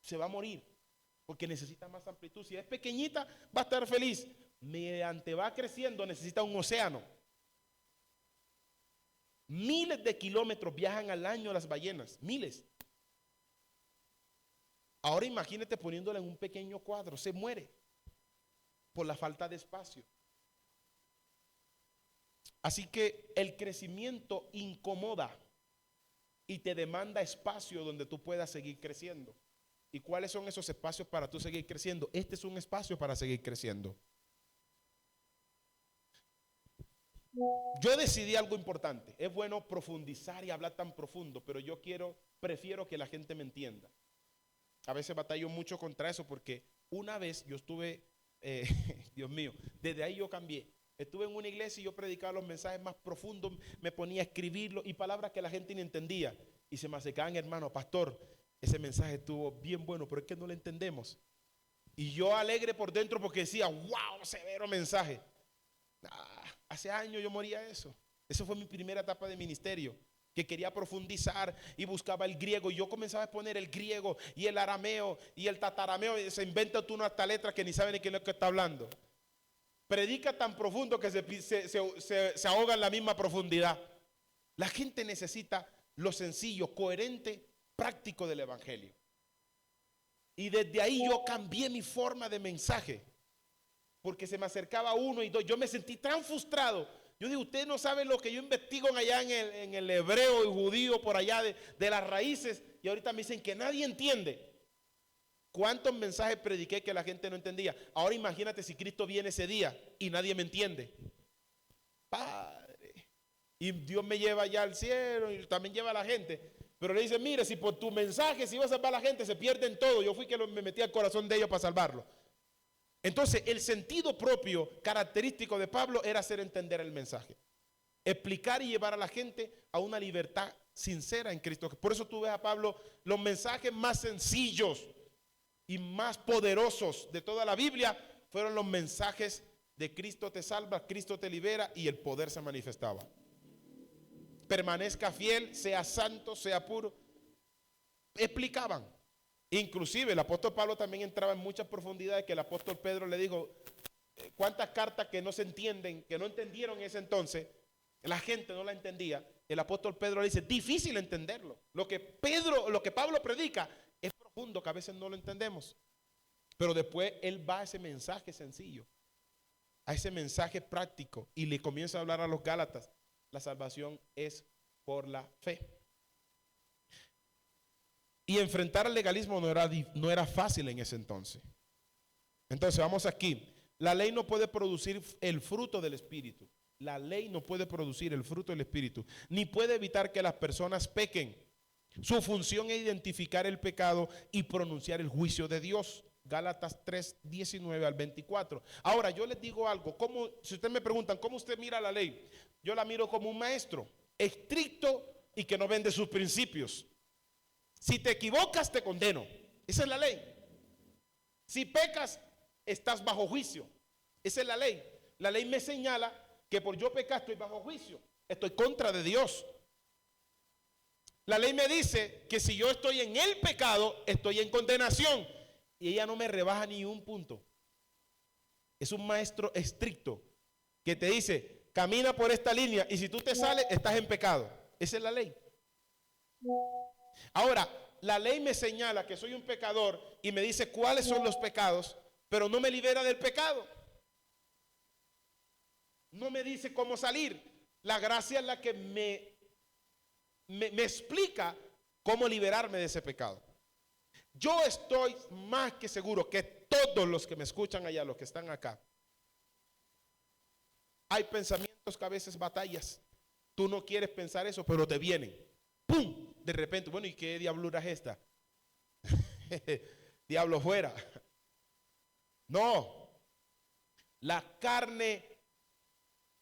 Speaker 1: se va a morir porque necesita más amplitud. Si es pequeñita, va a estar feliz. Mediante va creciendo, necesita un océano. Miles de kilómetros viajan al año las ballenas, miles. Ahora imagínate poniéndola en un pequeño cuadro, se muere por la falta de espacio. Así que el crecimiento incomoda y te demanda espacio donde tú puedas seguir creciendo. ¿Y cuáles son esos espacios para tú seguir creciendo? Este es un espacio para seguir creciendo. Yo decidí algo importante. Es bueno profundizar y hablar tan profundo, pero yo prefiero que la gente me entienda. A veces batallo mucho contra eso, porque una vez yo estuve, Dios mío, desde ahí yo cambié. Estuve en una iglesia y yo predicaba los mensajes más profundos, me ponía a escribirlo y palabras que la gente ni entendía. Y se me acercaban, hermano, pastor, ese mensaje estuvo bien bueno, pero es que no lo entendemos. Y yo alegre por dentro porque decía, wow, severo mensaje. Hace años yo moría eso. Esa fue mi primera etapa de ministerio, que quería profundizar y buscaba el griego. Y yo comenzaba a exponer el griego y el arameo y el tatarameo. Y se inventa tú una hasta letra que ni sabe ni qué es lo que está hablando. Predica tan profundo que se ahoga en la misma profundidad. La gente necesita lo sencillo, coherente, práctico del evangelio. Y desde ahí yo cambié mi forma de mensaje, porque se me acercaba uno y dos. Yo me sentí tan frustrado. Yo digo, ustedes no saben lo que yo investigo allá en el hebreo y judío por allá de las raíces, y ahorita me dicen que nadie entiende. ¿Cuántos mensajes prediqué que la gente no entendía? Ahora imagínate si Cristo viene ese día y nadie me entiende. Padre. Y Dios me lleva ya al cielo y también lleva a la gente. Pero le dice, mire, si por tu mensaje, si vas a salvar a la gente, se pierden todo. Yo fui que me metí al corazón de ellos para salvarlo. Entonces, el sentido propio característico de Pablo era hacer entender el mensaje. Explicar y llevar a la gente a una libertad sincera en Cristo. Por eso tú ves a Pablo, los mensajes más sencillos y más poderosos de toda la Biblia fueron los mensajes de Cristo te salva, Cristo te libera, y el poder se manifestaba. Permanezca fiel, sea santo, sea puro. Explicaban. Inclusive el apóstol Pablo también entraba en muchas profundidades, que el apóstol Pedro le dijo, cuántas cartas que no se entienden, que no entendieron en ese entonces, la gente no la entendía. El apóstol Pedro le dice, difícil entenderlo. Lo que Pablo predica es profundo, que a veces no lo entendemos. Pero después él va a ese mensaje sencillo, a ese mensaje práctico, y le comienza a hablar a los Gálatas. La salvación es por la fe. Y enfrentar el legalismo no era fácil en ese entonces. Entonces vamos aquí. La ley no puede producir el fruto del Espíritu. La ley no puede producir el fruto del Espíritu, ni puede evitar que las personas pequen. Su función es identificar el pecado y pronunciar el juicio de Dios. Gálatas 3, 19 al 24. Ahora yo les digo algo. Si ustedes me preguntan, ¿cómo usted mira la ley? Yo la miro como un maestro estricto y que no vende sus principios. Si te equivocas, te condeno. Esa es la ley. Si pecas, estás bajo juicio. Esa es la ley. La ley me señala que por yo pecar estoy bajo juicio. Estoy contra de Dios. La ley me dice que si yo estoy en el pecado, estoy en condenación. Y ella no me rebaja ni un punto. Es un maestro estricto que te dice, camina por esta línea, y si tú te sales, estás en pecado. Esa es la ley. Ahora, la ley me señala que soy un pecador y me dice cuáles son los pecados, pero no me libera del pecado. No me dice cómo salir. La gracia es la que me explica cómo liberarme de ese pecado. Yo estoy más que seguro que todos los que me escuchan allá, los que están acá, hay pensamientos que a veces batallas. Tú no quieres pensar eso, pero te vienen. ¡Pum! De repente, bueno, ¿y qué diablura es esta? Diablo fuera. No. La carne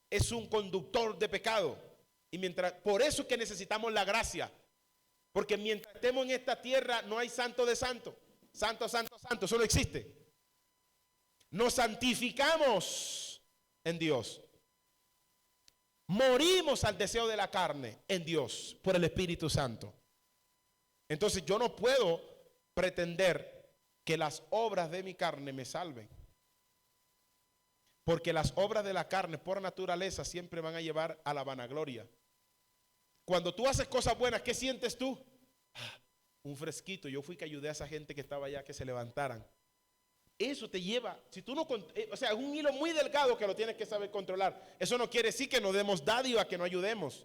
Speaker 1: es un conductor de pecado. Y por eso es que necesitamos la gracia. Porque mientras estemos en esta tierra no hay santo de santo. Santo, santo, santo. Eso no existe. Nos santificamos en Dios. Morimos al deseo de la carne en Dios por el Espíritu Santo. Entonces yo no puedo pretender que las obras de mi carne me salven. Porque las obras de la carne por naturaleza siempre van a llevar a la vanagloria. Cuando tú haces cosas buenas, ¿qué sientes tú? Un fresquito. Yo fui que ayudé a esa gente que estaba allá que se levantaran. Eso te lleva, si tú no, o sea, es un hilo muy delgado que lo tienes que saber controlar. Eso no quiere decir que no demos dádiva, que no ayudemos.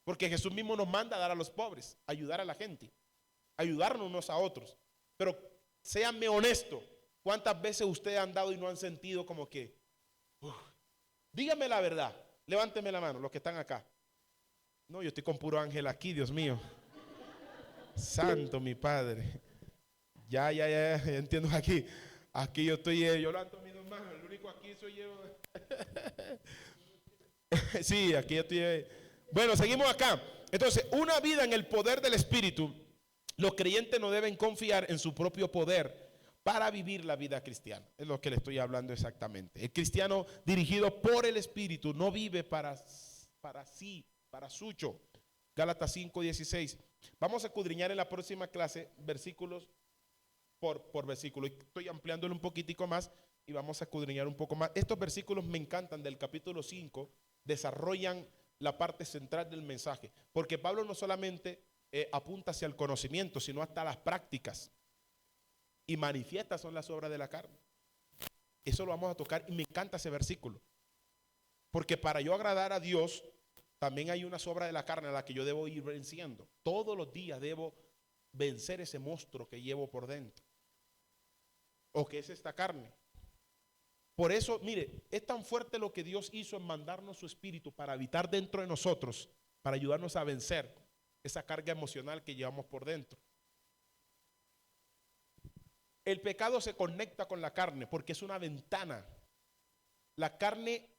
Speaker 1: Porque Jesús mismo nos manda a dar a los pobres, ayudar a la gente, ayudarnos unos a otros. Pero séanme honestos, ¿cuántas veces ustedes han dado y no han sentido como que, dígame la verdad, levánteme la mano, los que están acá. No, yo estoy con puro ángel aquí, Dios mío. Santo mi Padre. Ya entiendo aquí. Aquí yo estoy, yo levanto mis dos manos, el único aquí soy yo. Sí, aquí ya estoy. Bueno, seguimos acá. Entonces, una vida en el poder del Espíritu, los creyentes no deben confiar en su propio poder para vivir la vida cristiana. Es lo que le estoy hablando exactamente. El cristiano dirigido por el Espíritu no vive para sí, para suyo. Gálatas 5:16. Vamos a escudriñar en la próxima clase versículos por versículo. Estoy ampliándolo un poquitico más y vamos a escudriñar un poco más. Estos versículos me encantan del capítulo 5, desarrollan la parte central del mensaje, porque Pablo no solamente apunta hacia el conocimiento, sino hasta las prácticas, y manifiestas son las obras de la carne. Eso lo vamos a tocar y me encanta ese versículo, porque para yo agradar a Dios también hay unas obras de la carne a las que yo debo ir venciendo. Todos los días debo vencer ese monstruo que llevo por dentro, o que es esta carne. Por eso, mire, es tan fuerte lo que Dios hizo en mandarnos su Espíritu para habitar dentro de nosotros, para ayudarnos a vencer esa carga emocional que llevamos por dentro. El pecado se conecta con la carne porque es una ventana. La carne,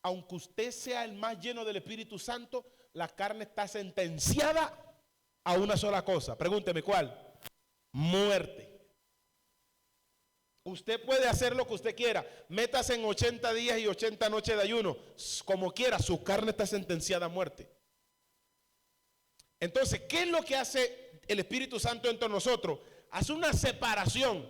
Speaker 1: aunque usted sea el más lleno del Espíritu Santo, la carne está sentenciada a una sola cosa. Pregúnteme, ¿cuál? Muerte. Usted puede hacer lo que usted quiera. Métase en 80 días y 80 noches de ayuno. Como quiera, su carne está sentenciada a muerte. Entonces, ¿qué es lo que hace el Espíritu Santo entre nosotros? Hace una separación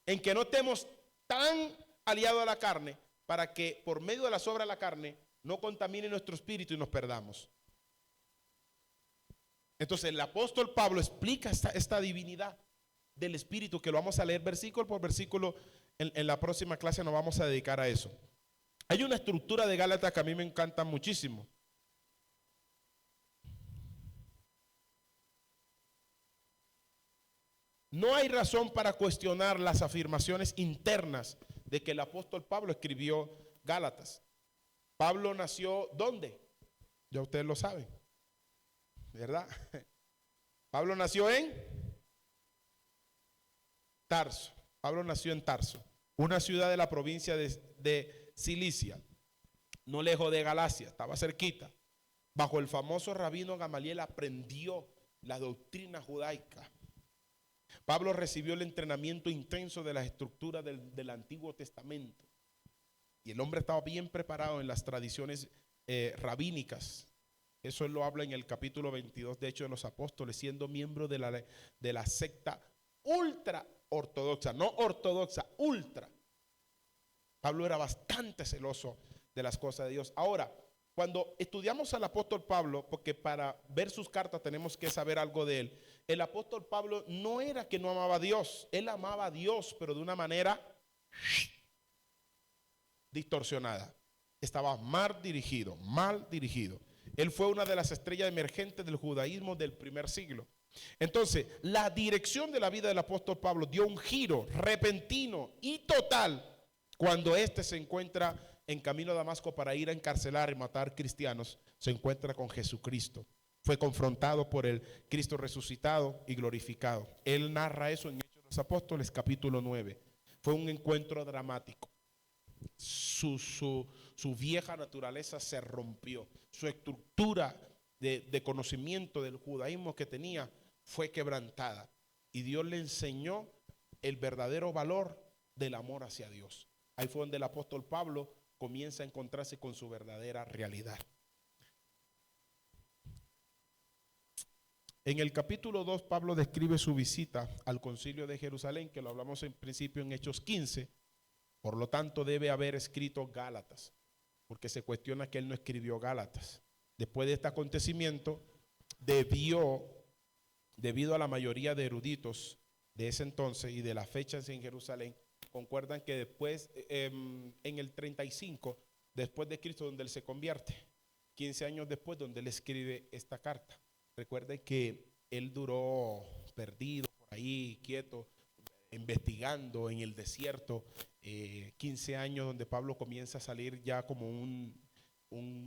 Speaker 1: en que no estemos tan aliados a la carne para que por medio de las obras de la carne no contamine nuestro espíritu y nos perdamos. Entonces, el apóstol Pablo explica esta divinidad del Espíritu, que lo vamos a leer versículo por versículo. En la próxima clase nos vamos a dedicar a eso. Hay una estructura de Gálatas que a mí me encanta muchísimo. No hay razón para cuestionar las afirmaciones internas de que el apóstol Pablo escribió Gálatas. Pablo nació ¿dónde? Ya ustedes lo saben, ¿verdad? Pablo nació en Tarso. Pablo nació en Tarso, una ciudad de la provincia de Cilicia, no lejos de Galacia, estaba cerquita. Bajo el famoso rabino Gamaliel aprendió la doctrina judaica. Pablo recibió el entrenamiento intenso de las estructuras del Antiguo Testamento. Y el hombre estaba bien preparado en las tradiciones rabínicas. Eso él lo habla en el capítulo 22 de Hechos de los Apóstoles, siendo miembro de la secta ultra ortodoxa, no ortodoxa, ultra. Pablo era bastante celoso de las cosas de Dios. Ahora, cuando estudiamos al apóstol Pablo, porque para ver sus cartas tenemos que saber algo de él, el apóstol Pablo no era que no amaba a Dios, él amaba a Dios, pero de una manera distorsionada. Estaba mal dirigido, mal dirigido. Él fue una de las estrellas emergentes del judaísmo del primer siglo. Entonces, la dirección de la vida del apóstol Pablo dio un giro repentino y total cuando éste se encuentra en camino a Damasco para ir a encarcelar y matar cristianos. Se encuentra con Jesucristo. Fue confrontado por el Cristo resucitado y glorificado. Él narra eso en Hechos de los Apóstoles, capítulo 9. Fue un encuentro dramático. Su vieja naturaleza se rompió. Su estructura de conocimiento del judaísmo que tenía fue quebrantada. Y Dios le enseñó el verdadero valor del amor hacia Dios. Ahí fue donde el apóstol Pablo comienza a encontrarse con su verdadera realidad. En el capítulo 2, Pablo describe su visita al concilio de Jerusalén, que lo hablamos en principio en Hechos 15. Por lo tanto, debe haber escrito Gálatas, porque se cuestiona que él no escribió Gálatas. Después de este acontecimiento, debido a la mayoría de eruditos de ese entonces y de las fechas en Jerusalén, concuerdan que después, en el 35, después de Cristo, donde él se convierte, 15 años después, donde él escribe esta carta. Recuerden que él duró perdido por ahí, quieto, investigando en el desierto, 15 años, donde Pablo comienza a salir ya como un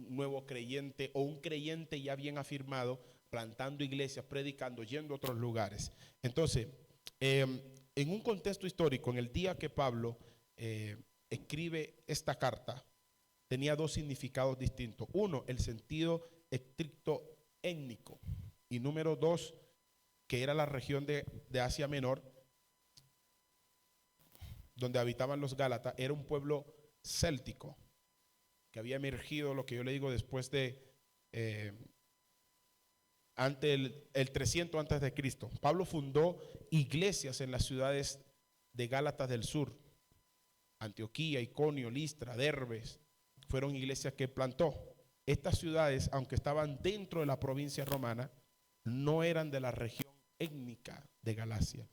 Speaker 1: nuevo creyente o un creyente ya bien afirmado, plantando iglesias, predicando, yendo a otros lugares. Entonces, en un contexto histórico, en el día que Pablo escribe esta carta, tenía dos significados distintos. Uno, el sentido estricto étnico. Y número dos, que era la región de Asia Menor, donde habitaban los Gálatas, era un pueblo céltico que había emergido, lo que yo le digo, después de ante el 300 antes de Cristo. Pablo fundó iglesias en las ciudades de Gálatas del sur, Antioquía, Iconio, Listra, Derbes, fueron iglesias que plantó. Estas ciudades, aunque estaban dentro de la provincia romana, no eran de la región étnica de Galacia.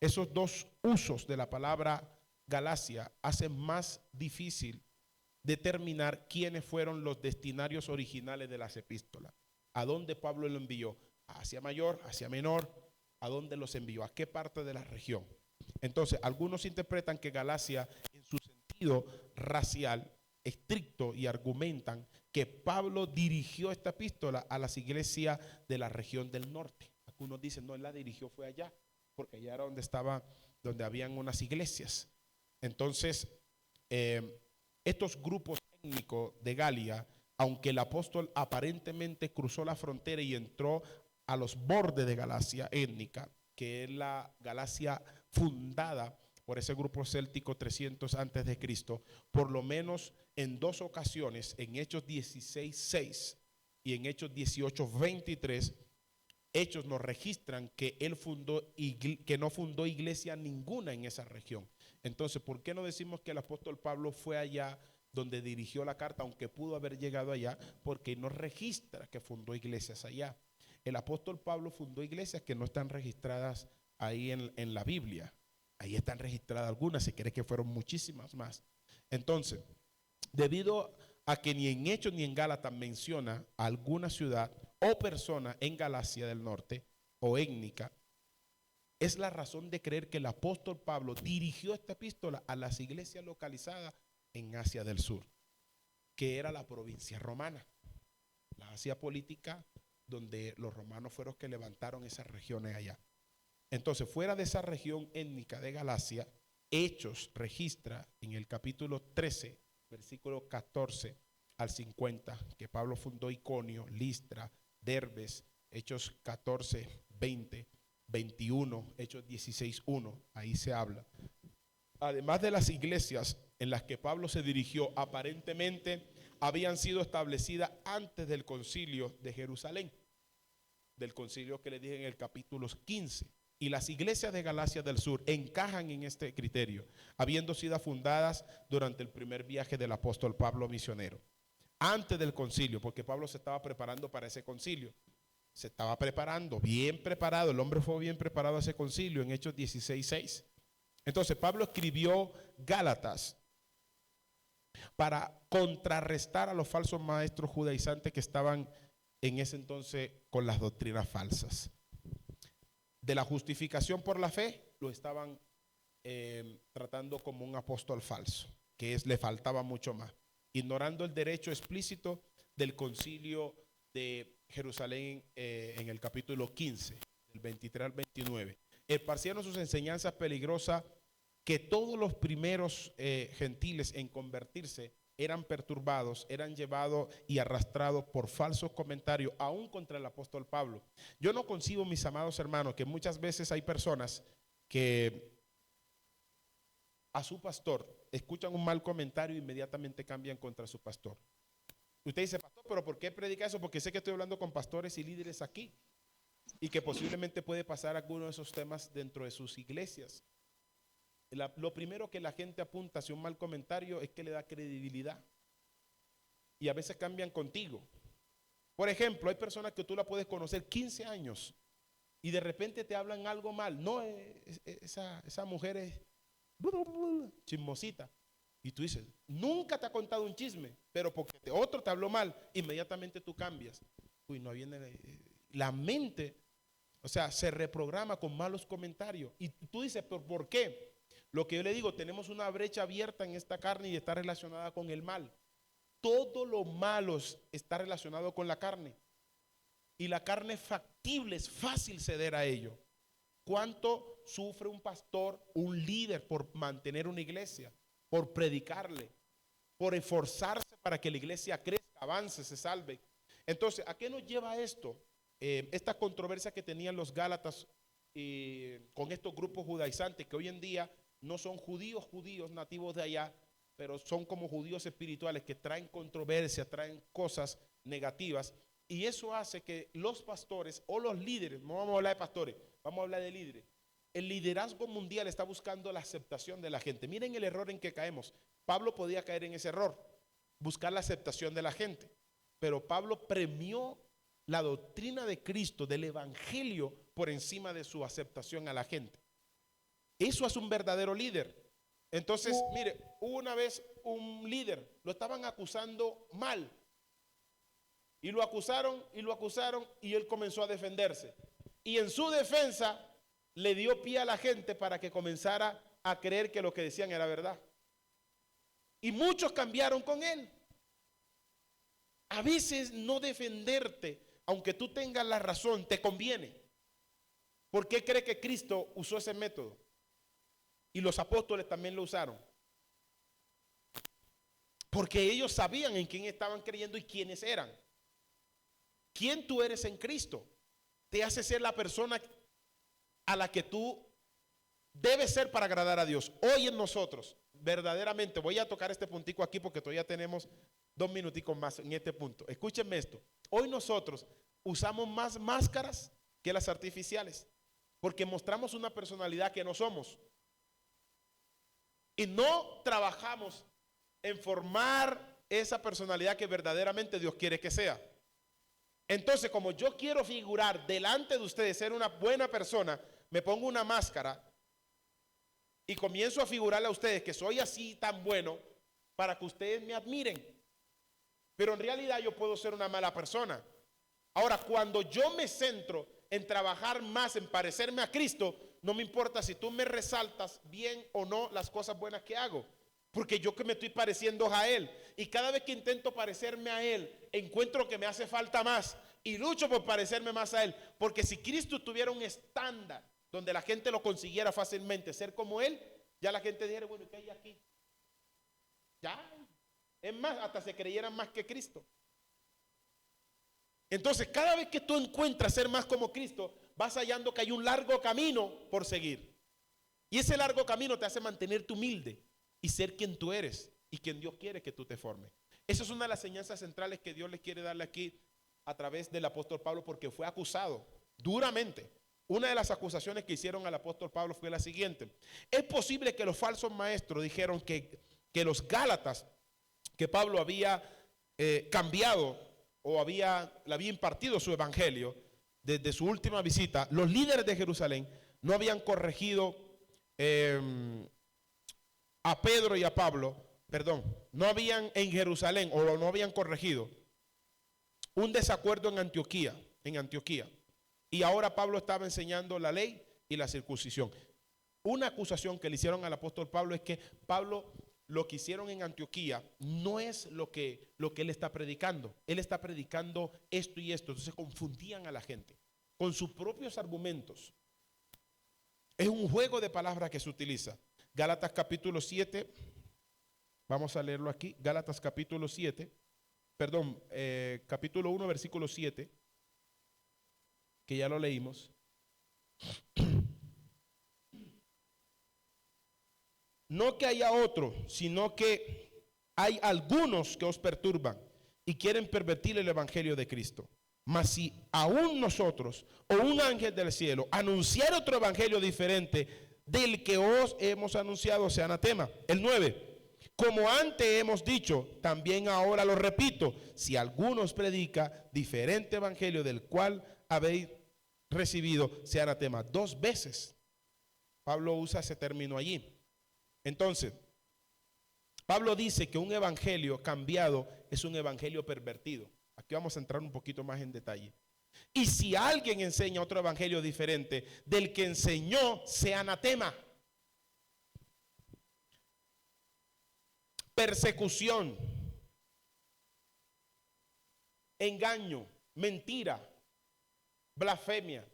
Speaker 1: Esos dos usos de la palabra Galacia hacen más difícil determinar quiénes fueron los destinarios originales de las epístolas. ¿A dónde Pablo lo envió? ¿A Asia Mayor, Asia Menor? ¿A dónde los envió? ¿A qué parte de la región? Entonces, algunos interpretan que Galacia, en su sentido racial estricto, y argumentan que Pablo dirigió esta epístola a las iglesias de la región del norte. Algunos dicen, no, él la dirigió, fue allá, porque allá era donde habían unas iglesias. Entonces, estos grupos étnicos de Galia, aunque el apóstol aparentemente cruzó la frontera y entró a los bordes de Galacia étnica, que es la Galacia fundada por ese grupo céltico 300 antes de Cristo, por lo menos en dos ocasiones, en Hechos 16:6 y en Hechos 18:23, Hechos nos registran que que no fundó iglesia ninguna en esa región. Entonces, ¿por qué no decimos que el apóstol Pablo fue allá donde dirigió la carta, aunque pudo haber llegado allá? Porque no registra que fundó iglesias allá. El apóstol Pablo fundó iglesias que no están registradas ahí en la Biblia. Ahí están registradas algunas, se cree que fueron muchísimas más. Entonces, debido a que ni en Hechos ni en Gálatas menciona alguna ciudad o persona en Galacia del norte o étnica, es la razón de creer que el apóstol Pablo dirigió esta epístola a las iglesias localizadas en Asia del Sur, que era la provincia romana, la Asia política, donde los romanos fueron los que levantaron esas regiones allá. Entonces, fuera de esa región étnica de Galacia, Hechos registra en el capítulo 13, versículo 14 al 50, que Pablo fundó Iconio, Listra, Derbes, Hechos 14, 20, 21, Hechos 16, 1, ahí se habla. Además de las iglesias en las que Pablo se dirigió, aparentemente habían sido establecidas antes del concilio de Jerusalén, del concilio que le dije en el capítulo 15. Y las iglesias de Galacia del Sur encajan en este criterio, habiendo sido fundadas durante el primer viaje del apóstol Pablo misionero, antes del concilio, porque Pablo se estaba preparando para ese concilio. Se estaba preparando, bien preparado, el hombre fue bien preparado a ese concilio en Hechos 16:6. Entonces Pablo escribió Gálatas para contrarrestar a los falsos maestros judaizantes que estaban en ese entonces con las doctrinas falsas. De la justificación por la fe, lo estaban tratando como un apóstol falso, le faltaba mucho más, ignorando el derecho explícito del concilio de Jerusalén en el capítulo 15, del 23 al 29. Esparcieron sus enseñanzas peligrosas, que todos los primeros gentiles en convertirse eran perturbados, eran llevados y arrastrados por falsos comentarios, aún contra el apóstol Pablo. Yo no concibo, mis amados hermanos, que muchas veces hay personas que a su pastor escuchan un mal comentario e inmediatamente cambian contra su pastor. Usted dice, pastor, ¿pero por qué predica eso? Porque sé que estoy hablando con pastores y líderes aquí y que posiblemente puede pasar alguno de esos temas dentro de sus iglesias. Lo primero que la gente apunta hacia un mal comentario es que le da credibilidad, y a veces cambian contigo. Por ejemplo, hay personas que tú la puedes conocer 15 años y de repente te hablan algo mal. No, esa mujer es chismosita. Y tú dices, nunca te ha contado un chisme, pero porque otro te habló mal, inmediatamente tú cambias. Uy, no viene la mente, o sea, se reprograma con malos comentarios. Y tú dices, ¿pero por qué? Lo que yo le digo, tenemos una brecha abierta en esta carne y está relacionada con el mal. Todo lo malo está relacionado con la carne. Y la carne es factible, es fácil ceder a ello. ¿Cuánto sufre un pastor, un líder por mantener una iglesia? por predicarle, por esforzarse para que la iglesia crezca, avance, se salve. Entonces, ¿a qué nos lleva esto? Esta controversia que tenían los Gálatas con estos grupos judaizantes que hoy en día no son judíos nativos de allá, pero son como judíos espirituales que traen controversia, traen cosas negativas, y eso hace que los pastores o los líderes, no vamos a hablar de pastores, vamos a hablar de líderes. El liderazgo mundial está buscando la aceptación de la gente. Miren el error en que caemos. Pablo podía caer en ese error, buscar la aceptación de la gente, pero Pablo premió la doctrina de Cristo, del evangelio, por encima de su aceptación a la gente. Eso es un verdadero líder. Entonces, mire, hubo una vez un líder, lo estaban acusando mal, y lo acusaron y él comenzó a defenderse, y en su defensa le dio pie a la gente para que comenzara a creer que lo que decían era verdad, y muchos cambiaron con él. A veces no defenderte, aunque tú tengas la razón, te conviene. ¿Por qué cree que Cristo usó ese método? Y los apóstoles también lo usaron. Porque ellos sabían en quién estaban creyendo y quiénes eran. ¿Quién tú eres en Cristo? Te hace ser la persona a la que tú debes ser para agradar a Dios. Hoy en nosotros, verdaderamente, voy a tocar este puntico aquí porque todavía tenemos 2 minuticos más en este punto. Escúchenme esto. Hoy nosotros usamos más máscaras que las artificiales, porque mostramos una personalidad que no somos. Y no trabajamos en formar esa personalidad que verdaderamente Dios quiere que sea. Entonces, como yo quiero figurar delante de ustedes, ser una buena persona, me pongo una máscara y comienzo a figurarle a ustedes que soy así tan bueno para que ustedes me admiren. Pero en realidad yo puedo ser una mala persona. Ahora, cuando yo me centro en trabajar más, en parecerme a Cristo, no me importa si tú me resaltas bien o no las cosas buenas que hago, porque yo que me estoy pareciendo a Él, y cada vez que intento parecerme a Él, encuentro que me hace falta más, y lucho por parecerme más a Él, porque si Cristo tuviera un estándar donde la gente lo consiguiera fácilmente, ser como Él, ya la gente dijera, bueno, ¿qué hay aquí? Ya, es más, hasta se creyeran más que Cristo. Entonces, cada vez que tú encuentras ser más como Cristo, vas hallando que hay un largo camino por seguir. Y ese largo camino te hace mantenerte humilde y ser quien tú eres y quien Dios quiere que tú te formes. Esa es una de las enseñanzas centrales que Dios le quiere darle aquí a través del apóstol Pablo, porque fue acusado duramente. Una de las acusaciones que hicieron al apóstol Pablo fue la siguiente: es posible que los falsos maestros dijeron que los Gálatas, que Pablo había cambiado o le había impartido su evangelio desde su última visita, los líderes de Jerusalén no habían corregido a Pedro y a Pablo, no habían en Jerusalén o no habían corregido un desacuerdo en Antioquía. Y ahora Pablo estaba enseñando la ley y la circuncisión. Una acusación que le hicieron al apóstol Pablo es que Pablo, lo que hicieron en Antioquía no es lo que él está predicando. Él está predicando esto y esto. Entonces confundían a la gente con sus propios argumentos. Es un juego de palabras que se utiliza. Gálatas capítulo 7, vamos a leerlo aquí. Gálatas capítulo 7, capítulo 1, versículo 7, que ya lo leímos. No que haya otro, sino que hay algunos que os perturban y quieren pervertir el evangelio de Cristo. Mas si aún nosotros o un ángel del cielo anunciar otro evangelio diferente del que os hemos anunciado, sea anatema. El 9, como antes hemos dicho, también ahora lo repito, si alguno os predica diferente evangelio del cual habéis recibido, sea anatema. 2 veces Pablo usa ese término allí. Entonces, Pablo dice que un evangelio cambiado es un evangelio pervertido. Aquí vamos a entrar un poquito más en detalle. Y si alguien enseña otro evangelio diferente del que enseñó, sea anatema. Persecución, engaño, mentira, blasfemia,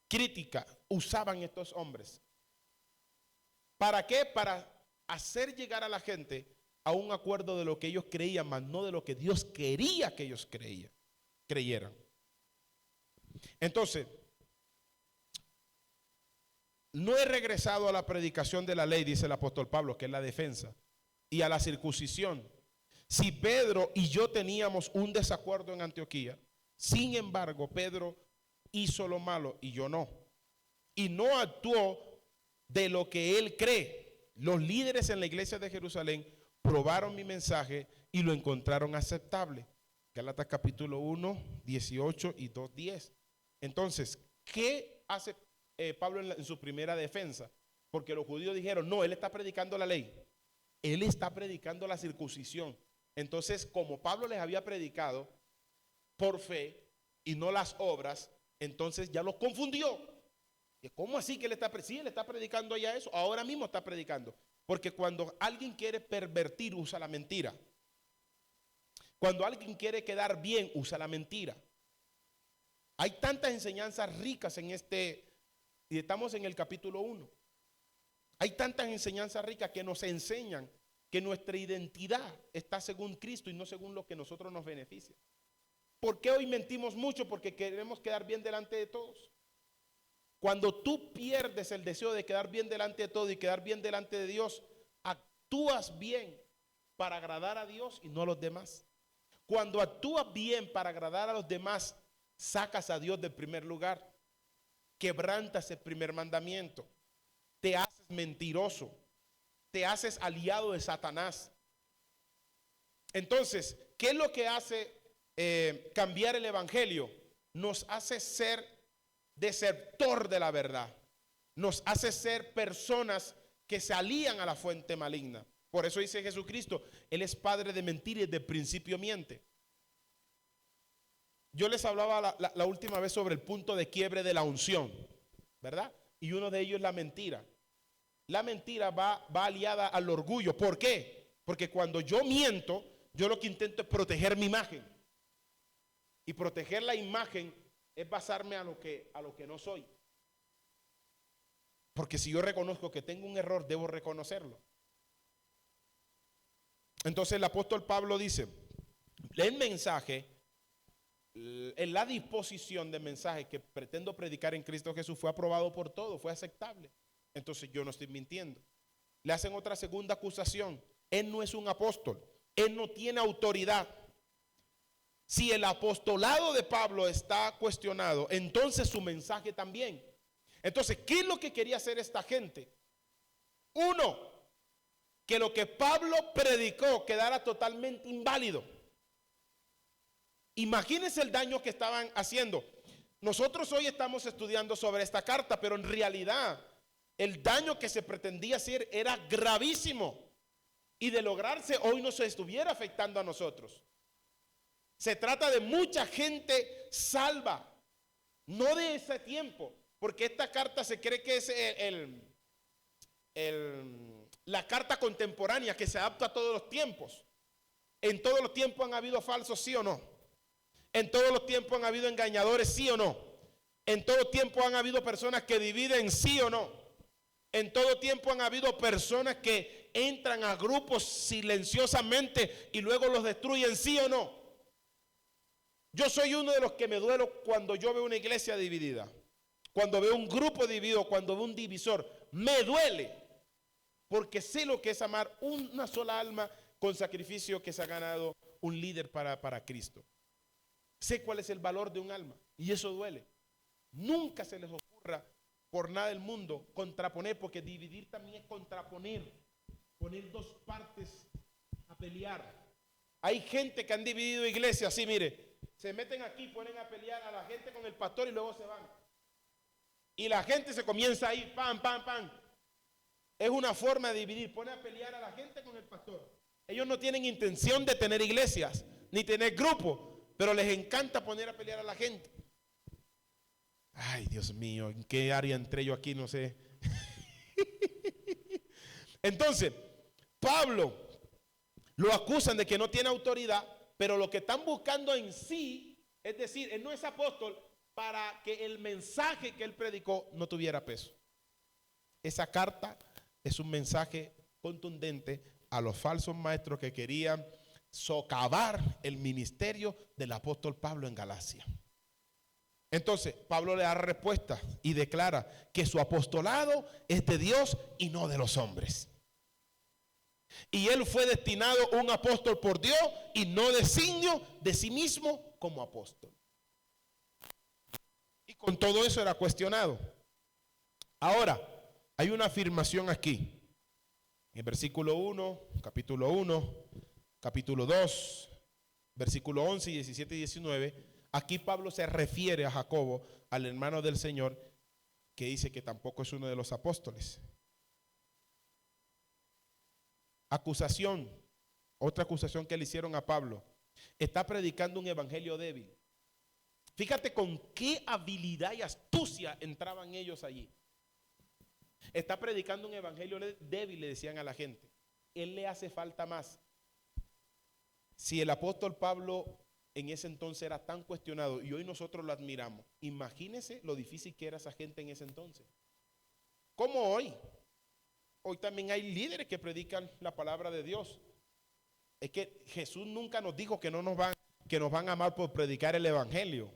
Speaker 1: crítica, usaban estos hombres. ¿Para qué? Para hacer llegar a la gente a un acuerdo de lo que ellos creían, más no de lo que Dios quería que ellos creyeran. Entonces, no he regresado a la predicación de la ley, dice el apóstol Pablo, que es la defensa, y a la circuncisión. Si Pedro y yo teníamos un desacuerdo en Antioquía, sin embargo, Pedro hizo lo malo y yo no. Y no actuó de lo que él cree. Los líderes en la iglesia de Jerusalén probaron mi mensaje y lo encontraron aceptable. Gálatas capítulo 1, 18 y 2, 10. Entonces, ¿qué hace Pablo en su primera defensa? Porque los judíos dijeron, no, él está predicando la ley. Él está predicando la circuncisión. Entonces, como Pablo les había predicado por fe y no las obras, entonces ya los confundió. ¿Cómo así que él está predicando? Sí, él está predicando ya eso. Ahora mismo está predicando. Porque cuando alguien quiere pervertir, usa la mentira. Cuando alguien quiere quedar bien, usa la mentira. Hay tantas enseñanzas ricas en y estamos en el capítulo 1. Hay tantas enseñanzas ricas que nos enseñan que nuestra identidad está según Cristo y no según lo que a nosotros nos beneficia. ¿Por qué hoy mentimos mucho? Porque queremos quedar bien delante de todos. Cuando tú pierdes el deseo de quedar bien delante de todo y quedar bien delante de Dios, actúas bien para agradar a Dios y no a los demás. Cuando actúas bien para agradar a los demás, sacas a Dios del primer lugar, quebrantas el primer mandamiento, te haces mentiroso, te haces aliado de Satanás. Entonces, ¿qué es lo que hace cambiar el evangelio? Nos hace ser desertor de la verdad, nos hace ser personas que se alían a la fuente maligna. Por eso dice Jesucristo, Él es padre de mentira y de principio miente. Yo les hablaba la última vez sobre el punto de quiebre de la unción, ¿verdad? Y uno de ellos es la mentira. La mentira va aliada al orgullo. ¿Por qué? Porque cuando yo miento, yo lo que intento es proteger mi imagen. Y proteger la imagen es basarme a lo que no soy. Porque si yo reconozco que tengo un error, debo reconocerlo. Entonces el apóstol Pablo dice, el mensaje, en la disposición del mensaje que pretendo predicar en Cristo Jesús fue aprobado por todos, fue aceptable. Entonces yo no estoy mintiendo. Le hacen otra segunda acusación. Él no es un apóstol. Él no tiene autoridad. Si el apostolado de Pablo está cuestionado, entonces su mensaje también. Entonces, ¿qué es lo que quería hacer esta gente? Uno, que lo que Pablo predicó quedara totalmente inválido. Imagínense el daño que estaban haciendo. Nosotros hoy estamos estudiando sobre esta carta, pero en realidad el daño que se pretendía hacer era gravísimo. Y de lograrse hoy no se estuviera afectando a nosotros. Se trata de mucha gente salva, no de ese tiempo, porque esta carta se cree que es la carta contemporánea que se adapta a todos los tiempos. En todos los tiempos han habido falsos, sí o no. En todos los tiempos han habido engañadores, sí o no. En todo tiempo han habido personas que dividen, sí o no. En todo tiempo han habido personas que entran a grupos silenciosamente y luego los destruyen, sí o no. Yo soy uno de los que me duelo cuando yo veo una iglesia dividida, cuando veo un grupo dividido, cuando veo un divisor. Me duele porque sé lo que es amar una sola alma con sacrificio que se ha ganado un líder para Cristo. Sé cuál es el valor de un alma y eso duele. Nunca se les ocurra por nada del mundo contraponer, porque dividir también es contraponer, poner dos partes a pelear. Hay gente que han dividido iglesias así, mire. Se meten aquí, ponen a pelear a la gente con el pastor y luego se van. Y la gente se comienza a ir, pam, pam, pam. Es una forma de dividir, pone a pelear a la gente con el pastor. Ellos no tienen intención de tener iglesias, ni tener grupos, pero les encanta poner a pelear a la gente. Ay, Dios mío, ¿en qué área entré yo aquí? No sé. Entonces, Pablo lo acusan de que no tiene autoridad, pero lo que están buscando en sí, es decir, él no es apóstol para que el mensaje que él predicó no tuviera peso. Esa carta es un mensaje contundente a los falsos maestros que querían socavar el ministerio del apóstol Pablo en Galacia. Entonces, Pablo le da respuesta y declara que su apostolado es de Dios y no de los hombres. Y él fue destinado un apóstol por Dios y no designio de sí mismo como apóstol. Y con todo eso era cuestionado. Ahora, hay una afirmación aquí. En versículo 1, capítulo 1, capítulo 2, versículo 11, 17 y 19. Aquí Pablo se refiere a Jacobo, al hermano del Señor, que dice que tampoco es uno de los apóstoles. Acusación, otra acusación que le hicieron a Pablo. Está predicando un evangelio débil. Fíjate con qué habilidad y astucia entraban ellos allí. Está predicando un evangelio débil, le decían a la gente. Él le hace falta más. Si el apóstol Pablo en ese entonces era tan cuestionado y hoy nosotros lo admiramos, imagínese lo difícil que era esa gente en ese entonces. Como hoy. Hoy también hay líderes que predican la palabra de Dios. Es que Jesús nunca nos dijo que nos van a amar por predicar el evangelio.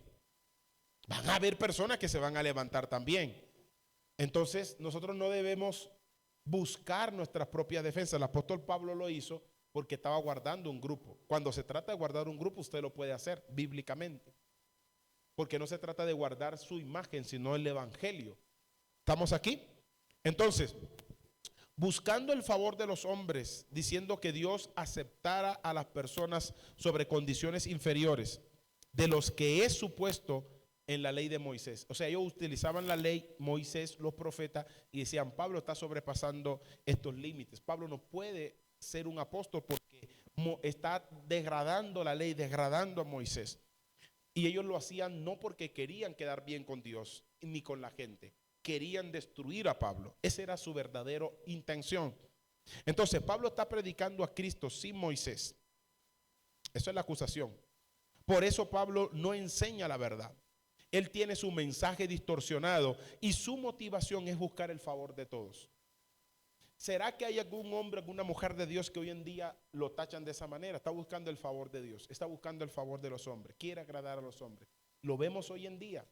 Speaker 1: Van a haber personas que se van a levantar también. Entonces nosotros no debemos buscar nuestras propias defensas. El apóstol Pablo lo hizo porque estaba guardando un grupo. Cuando se trata de guardar un grupo, usted lo puede hacer bíblicamente. Porque no se trata de guardar su imagen, sino el evangelio. ¿Estamos aquí? Entonces, buscando el favor de los hombres, diciendo que Dios aceptara a las personas sobre condiciones inferiores de los que es supuesto en la ley de Moisés. O sea, ellos utilizaban la ley, Moisés, los profetas, y decían, Pablo está sobrepasando estos límites. Pablo no puede ser un apóstol porque está degradando la ley, degradando a Moisés. Y ellos lo hacían no porque querían quedar bien con Dios ni con la gente. Querían destruir a Pablo. Esa era su verdadera intención. Entonces, Pablo está predicando a Cristo sin Moisés. Eso es la acusación. Por eso Pablo no enseña la verdad. Él tiene su mensaje distorsionado y su motivación es buscar el favor de todos. ¿Será que hay algún hombre, alguna mujer de Dios que hoy en día lo tachan de esa manera? Está buscando el favor de Dios, está buscando el favor de los hombres, quiere agradar a los hombres. Lo vemos hoy en día.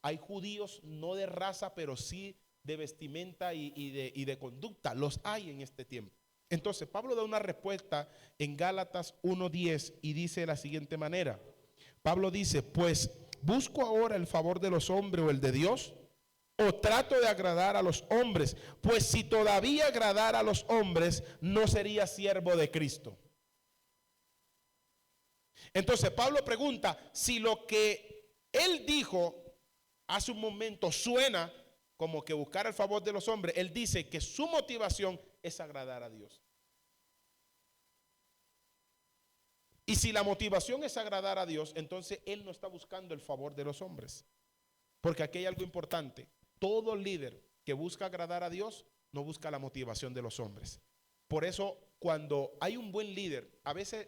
Speaker 1: Hay judíos no de raza, pero sí de vestimenta y de conducta. Los hay en este tiempo. Entonces, Pablo da una respuesta en Gálatas 1:10 y dice de la siguiente manera. Pablo dice, pues, ¿busco ahora el favor de los hombres o el de Dios? ¿O trato de agradar a los hombres? Pues si todavía agradara a los hombres, no sería siervo de Cristo. Entonces, Pablo pregunta si lo que él dijo hace un momento suena como que buscar el favor de los hombres. Él dice que su motivación es agradar a Dios. Y si la motivación es agradar a Dios, entonces él no está buscando el favor de los hombres. Porque aquí hay algo importante. Todo líder que busca agradar a Dios no busca la motivación de los hombres. Por eso, cuando hay un buen líder, a veces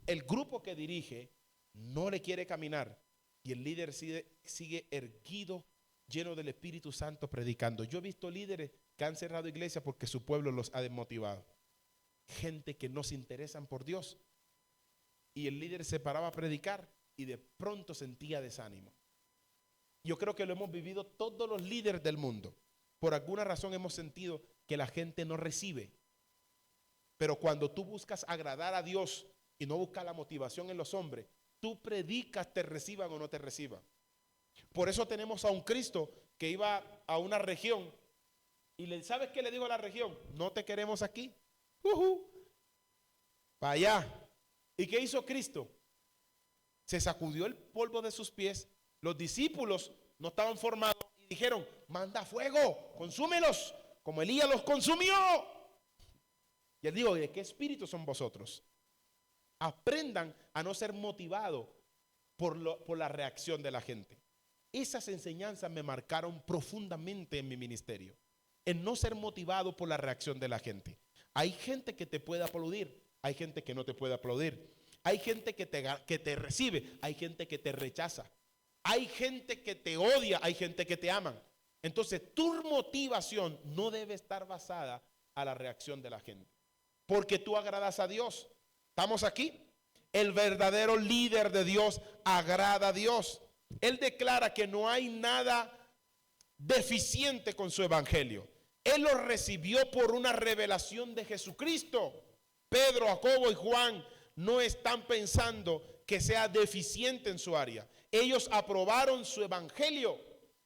Speaker 1: el grupo que dirige no le quiere caminar y el líder sigue erguido, lleno del Espíritu Santo, predicando. Yo he visto líderes que han cerrado iglesias porque su pueblo los ha desmotivado. Gente que no se interesan por Dios. Y el líder se paraba a predicar y de pronto sentía desánimo. Yo creo que lo hemos vivido todos los líderes del mundo. Por alguna razón hemos sentido que la gente no recibe. Pero cuando tú buscas agradar a Dios y no buscas la motivación en los hombres, tú predicas, te reciban o no te reciban. Por eso tenemos a un Cristo que iba a una región y ¿sabes qué le dijo a la región? No te queremos aquí. Para allá. ¿Y qué hizo Cristo? Se sacudió el polvo de sus pies. Los discípulos no estaban formados y dijeron, manda fuego, consúmelos, como Elías los consumió. Y él dijo, ¿de qué espíritu son vosotros? Aprendan a no ser motivados por la reacción de la gente. Esas enseñanzas me marcaron profundamente en mi ministerio. En no ser motivado por la reacción de la gente. Hay gente que te puede aplaudir, hay gente que no te puede aplaudir. Hay gente que te recibe, hay gente que te rechaza. Hay gente que te odia, hay gente que te ama. Entonces, tu motivación no debe estar basada a la reacción de la gente. Porque tú agradas a Dios. ¿Estamos aquí? El verdadero líder de Dios agrada a Dios. Él declara que no hay nada deficiente con su evangelio. Él lo recibió por una revelación de Jesucristo. Pedro, Jacobo y Juan no están pensando que sea deficiente en su área. Ellos aprobaron su evangelio.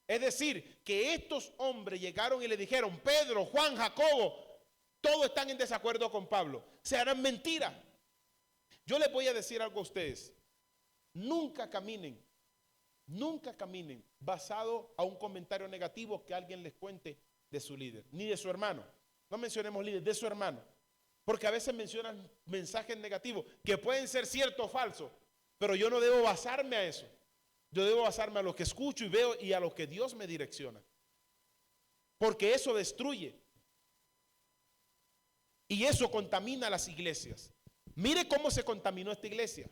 Speaker 1: Es decir, que estos hombres llegaron y le dijeron: Pedro, Juan, Jacobo, todos están en desacuerdo con Pablo. Se harán mentira. Yo les voy a decir algo a ustedes. Nunca caminen basado a un comentario negativo que alguien les cuente de su líder, ni de su hermano. No mencionemos líder, de su hermano. Porque a veces mencionan mensajes negativos que pueden ser ciertos o falsos, pero yo no debo basarme a eso. Yo debo basarme a lo que escucho y veo y a lo que Dios me direcciona. Porque eso destruye. Y eso contamina las iglesias. Mire cómo se contaminó esta iglesia.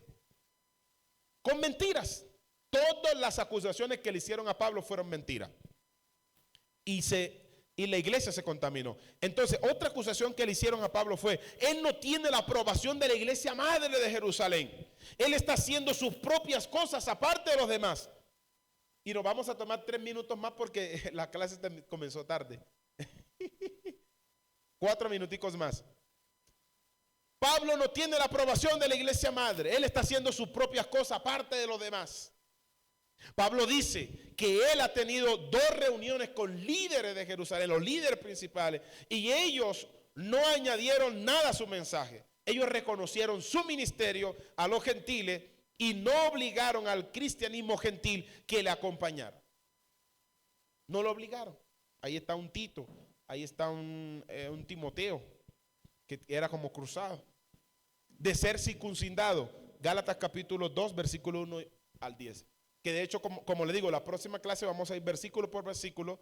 Speaker 1: Con mentiras. Todas las acusaciones que le hicieron a Pablo fueron mentiras. Y la iglesia se contaminó. Entonces, otra acusación que le hicieron a Pablo fue: él no tiene la aprobación de la iglesia madre de Jerusalén. Él está haciendo sus propias cosas aparte de los demás. Y nos vamos a tomar 3 minutos más porque la clase comenzó tarde. 4 minuticos más. Pablo no tiene la aprobación de la iglesia madre. Él está haciendo sus propias cosas aparte de los demás. Pablo dice que él ha tenido 2 reuniones con líderes de Jerusalén, los líderes principales, y ellos no añadieron nada a su mensaje. Ellos reconocieron su ministerio a los gentiles y no obligaron al cristianismo gentil que le acompañara. No lo obligaron. Ahí está un Tito, ahí está un Timoteo, que era como cruzado. De ser circuncidado, Gálatas capítulo 2, versículo 1 al 10. Que de hecho, como le digo, la próxima clase vamos a ir versículo por versículo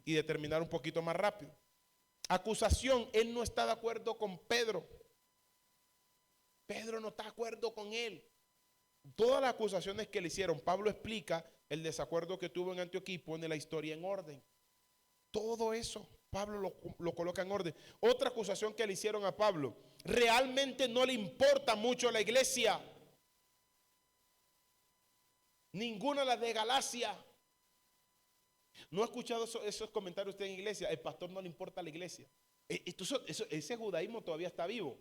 Speaker 1: y determinar un poquito más rápido. Acusación: él no está de acuerdo con Pedro. Pedro no está de acuerdo con él. Todas las acusaciones que le hicieron, Pablo explica el desacuerdo que tuvo en Antioquía y pone la historia en orden. Todo eso Pablo lo coloca en orden. Otra acusación que le hicieron a Pablo: realmente no le importa mucho la iglesia. Ninguna de las de Galacia. ¿No ha escuchado esos comentarios usted en iglesia? El pastor no le importa a la iglesia. Ese judaísmo todavía está vivo.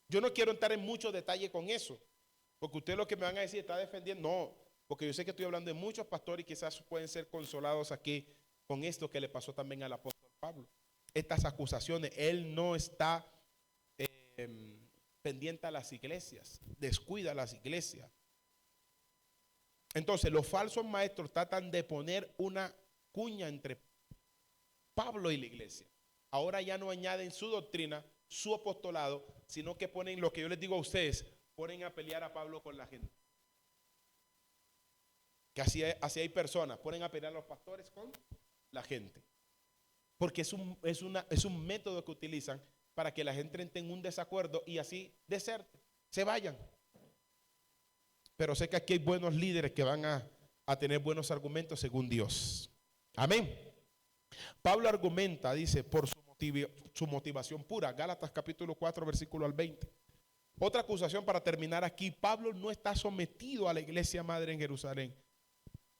Speaker 1: Yo no quiero entrar en mucho detalle con eso, porque ustedes lo que me van a decir está defendiendo. No, porque yo sé que estoy hablando de muchos pastores y quizás pueden ser consolados aquí con esto que le pasó también al apóstol Pablo. Estas acusaciones, él no está pendiente a las iglesias, descuida a las iglesias. Entonces los falsos maestros tratan de poner una cuña entre Pablo y la iglesia. Ahora ya no añaden su doctrina, su apostolado, sino que ponen lo que yo les digo a ustedes: ponen a pelear a Pablo con la gente. Que así hay personas, ponen a pelear a los pastores con la gente. Porque es un método que utilizan para que la gente entre en un desacuerdo y así deserte, se vayan. Pero sé que aquí hay buenos líderes que van a tener buenos argumentos según Dios. Amén. Pablo argumenta, dice, por su motivación pura. Gálatas capítulo 4, versículo al 20. Otra acusación para terminar aquí: Pablo no está sometido a la iglesia madre en Jerusalén.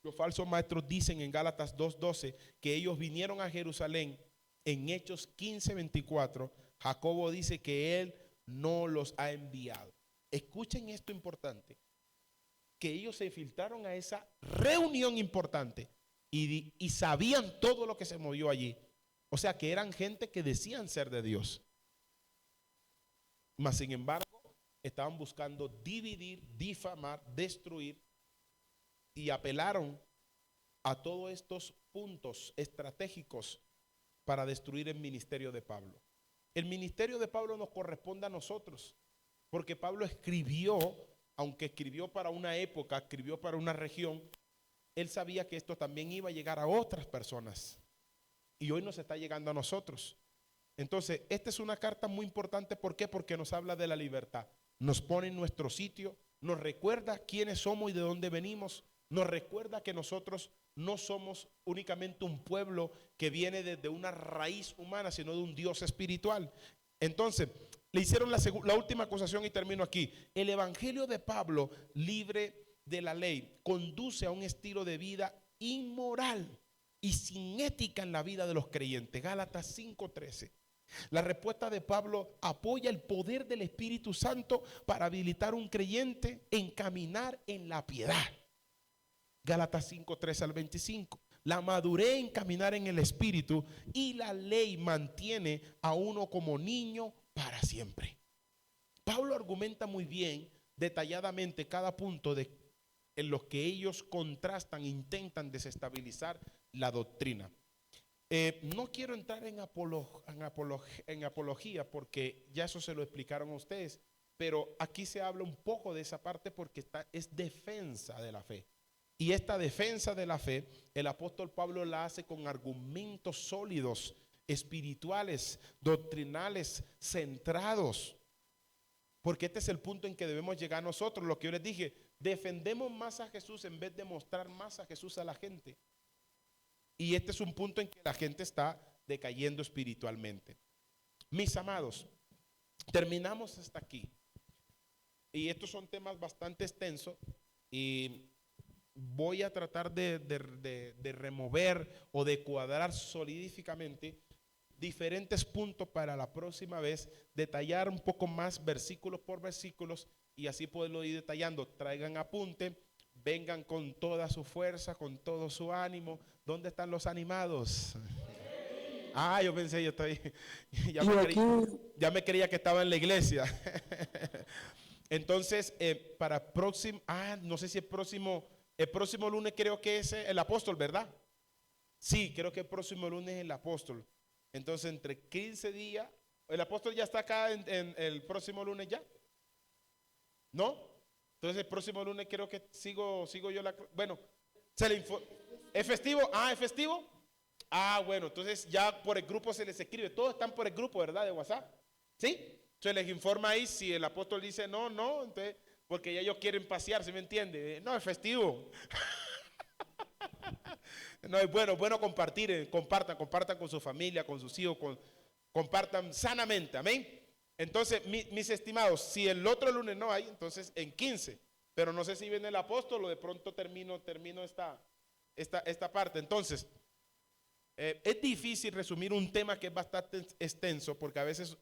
Speaker 1: Los falsos maestros dicen en Gálatas 2:12 que ellos vinieron a Jerusalén. En Hechos 15:24, Jacobo dice que él no los ha enviado. Escuchen esto importante: que ellos se filtraron a esa reunión importante y sabían todo lo que se movió allí. O sea que eran gente que decían ser de Dios. Mas sin embargo, estaban buscando dividir, difamar, destruir, y apelaron a todos estos puntos estratégicos para destruir el ministerio de Pablo. El ministerio de Pablo nos corresponde a nosotros, porque Pablo escribió, aunque escribió para una época, escribió para una región, él sabía que esto también iba a llegar a otras personas. Y hoy nos está llegando a nosotros. Entonces, esta es una carta muy importante. ¿Por qué? Porque nos habla de la libertad. Nos pone en nuestro sitio, nos recuerda quiénes somos y de dónde venimos, nos recuerda que nosotros no somos únicamente un pueblo que viene desde una raíz humana, sino de un Dios espiritual. Entonces, le hicieron la última acusación y termino aquí. El evangelio de Pablo, libre de la ley, conduce a un estilo de vida inmoral y sin ética en la vida de los creyentes. Gálatas 5:13. La respuesta de Pablo apoya el poder del Espíritu Santo para habilitar a un creyente en caminar en la piedad. Gálatas 5:13 al 25. La madurez en caminar en el Espíritu y la ley mantiene a uno como niño para siempre. Pablo argumenta muy bien, detalladamente, cada punto en los que ellos contrastan, intentan desestabilizar la doctrina. No quiero entrar en apología porque ya eso se lo explicaron a ustedes, pero aquí se habla un poco de esa parte porque es defensa de la fe. Y esta defensa de la fe, el apóstol Pablo la hace con argumentos sólidos, espirituales, doctrinales, centrados. Porque este es el punto en que debemos llegar nosotros. Lo que yo les dije, defendemos más a Jesús en vez de mostrar más a Jesús a la gente. Y este es un punto en que la gente está decayendo espiritualmente. Mis amados, terminamos hasta aquí. Y estos son temas bastante extensos y voy a tratar de remover o de cuadrar solidíficamente diferentes puntos para la próxima vez, detallar un poco más versículos por versículos y así poderlo ir detallando. Traigan apunte, vengan con toda su fuerza, con todo su ánimo. ¿Dónde están los animados? Ah, yo pensé, ya me creía que estaba en la iglesia. Entonces, para próximo, no sé si el próximo lunes creo que es el apóstol, ¿verdad? Sí, creo que el próximo lunes es el apóstol. Entonces, entre 15 días, ¿el apóstol ya está acá en el próximo lunes ya? ¿No? Entonces, el próximo lunes creo que sigo yo bueno, ¿es festivo? ¿Es festivo? Bueno, entonces ya por el grupo se les escribe. Todos están por el grupo, ¿verdad? De WhatsApp. ¿Sí? Entonces les informa ahí si el apóstol dice no, entonces, porque ya ellos quieren pasear, ¿se me entiende? No, es festivo. No, es bueno compartir, compartan con su familia, con sus hijos, compartan sanamente, amén. Entonces, mis estimados, si el otro lunes no hay, entonces en 15, pero no sé si viene el apóstol o de pronto termino esta parte. Entonces, es difícil resumir un tema que es bastante extenso porque a veces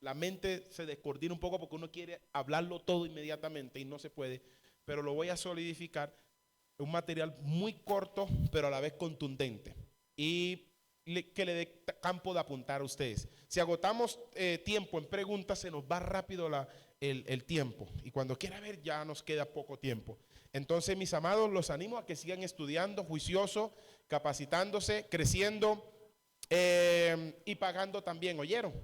Speaker 1: la mente se descoordina un poco porque uno quiere hablarlo todo inmediatamente y no se puede, pero lo voy a solidificar. Un material muy corto, pero a la vez contundente y que le dé campo de apuntar a ustedes. Si agotamos tiempo en preguntas, se nos va rápido el tiempo y cuando quiera ver ya nos queda poco tiempo. Entonces, mis amados, los animo a que sigan estudiando juicioso, capacitándose, creciendo y pagando también, ¿oyeron?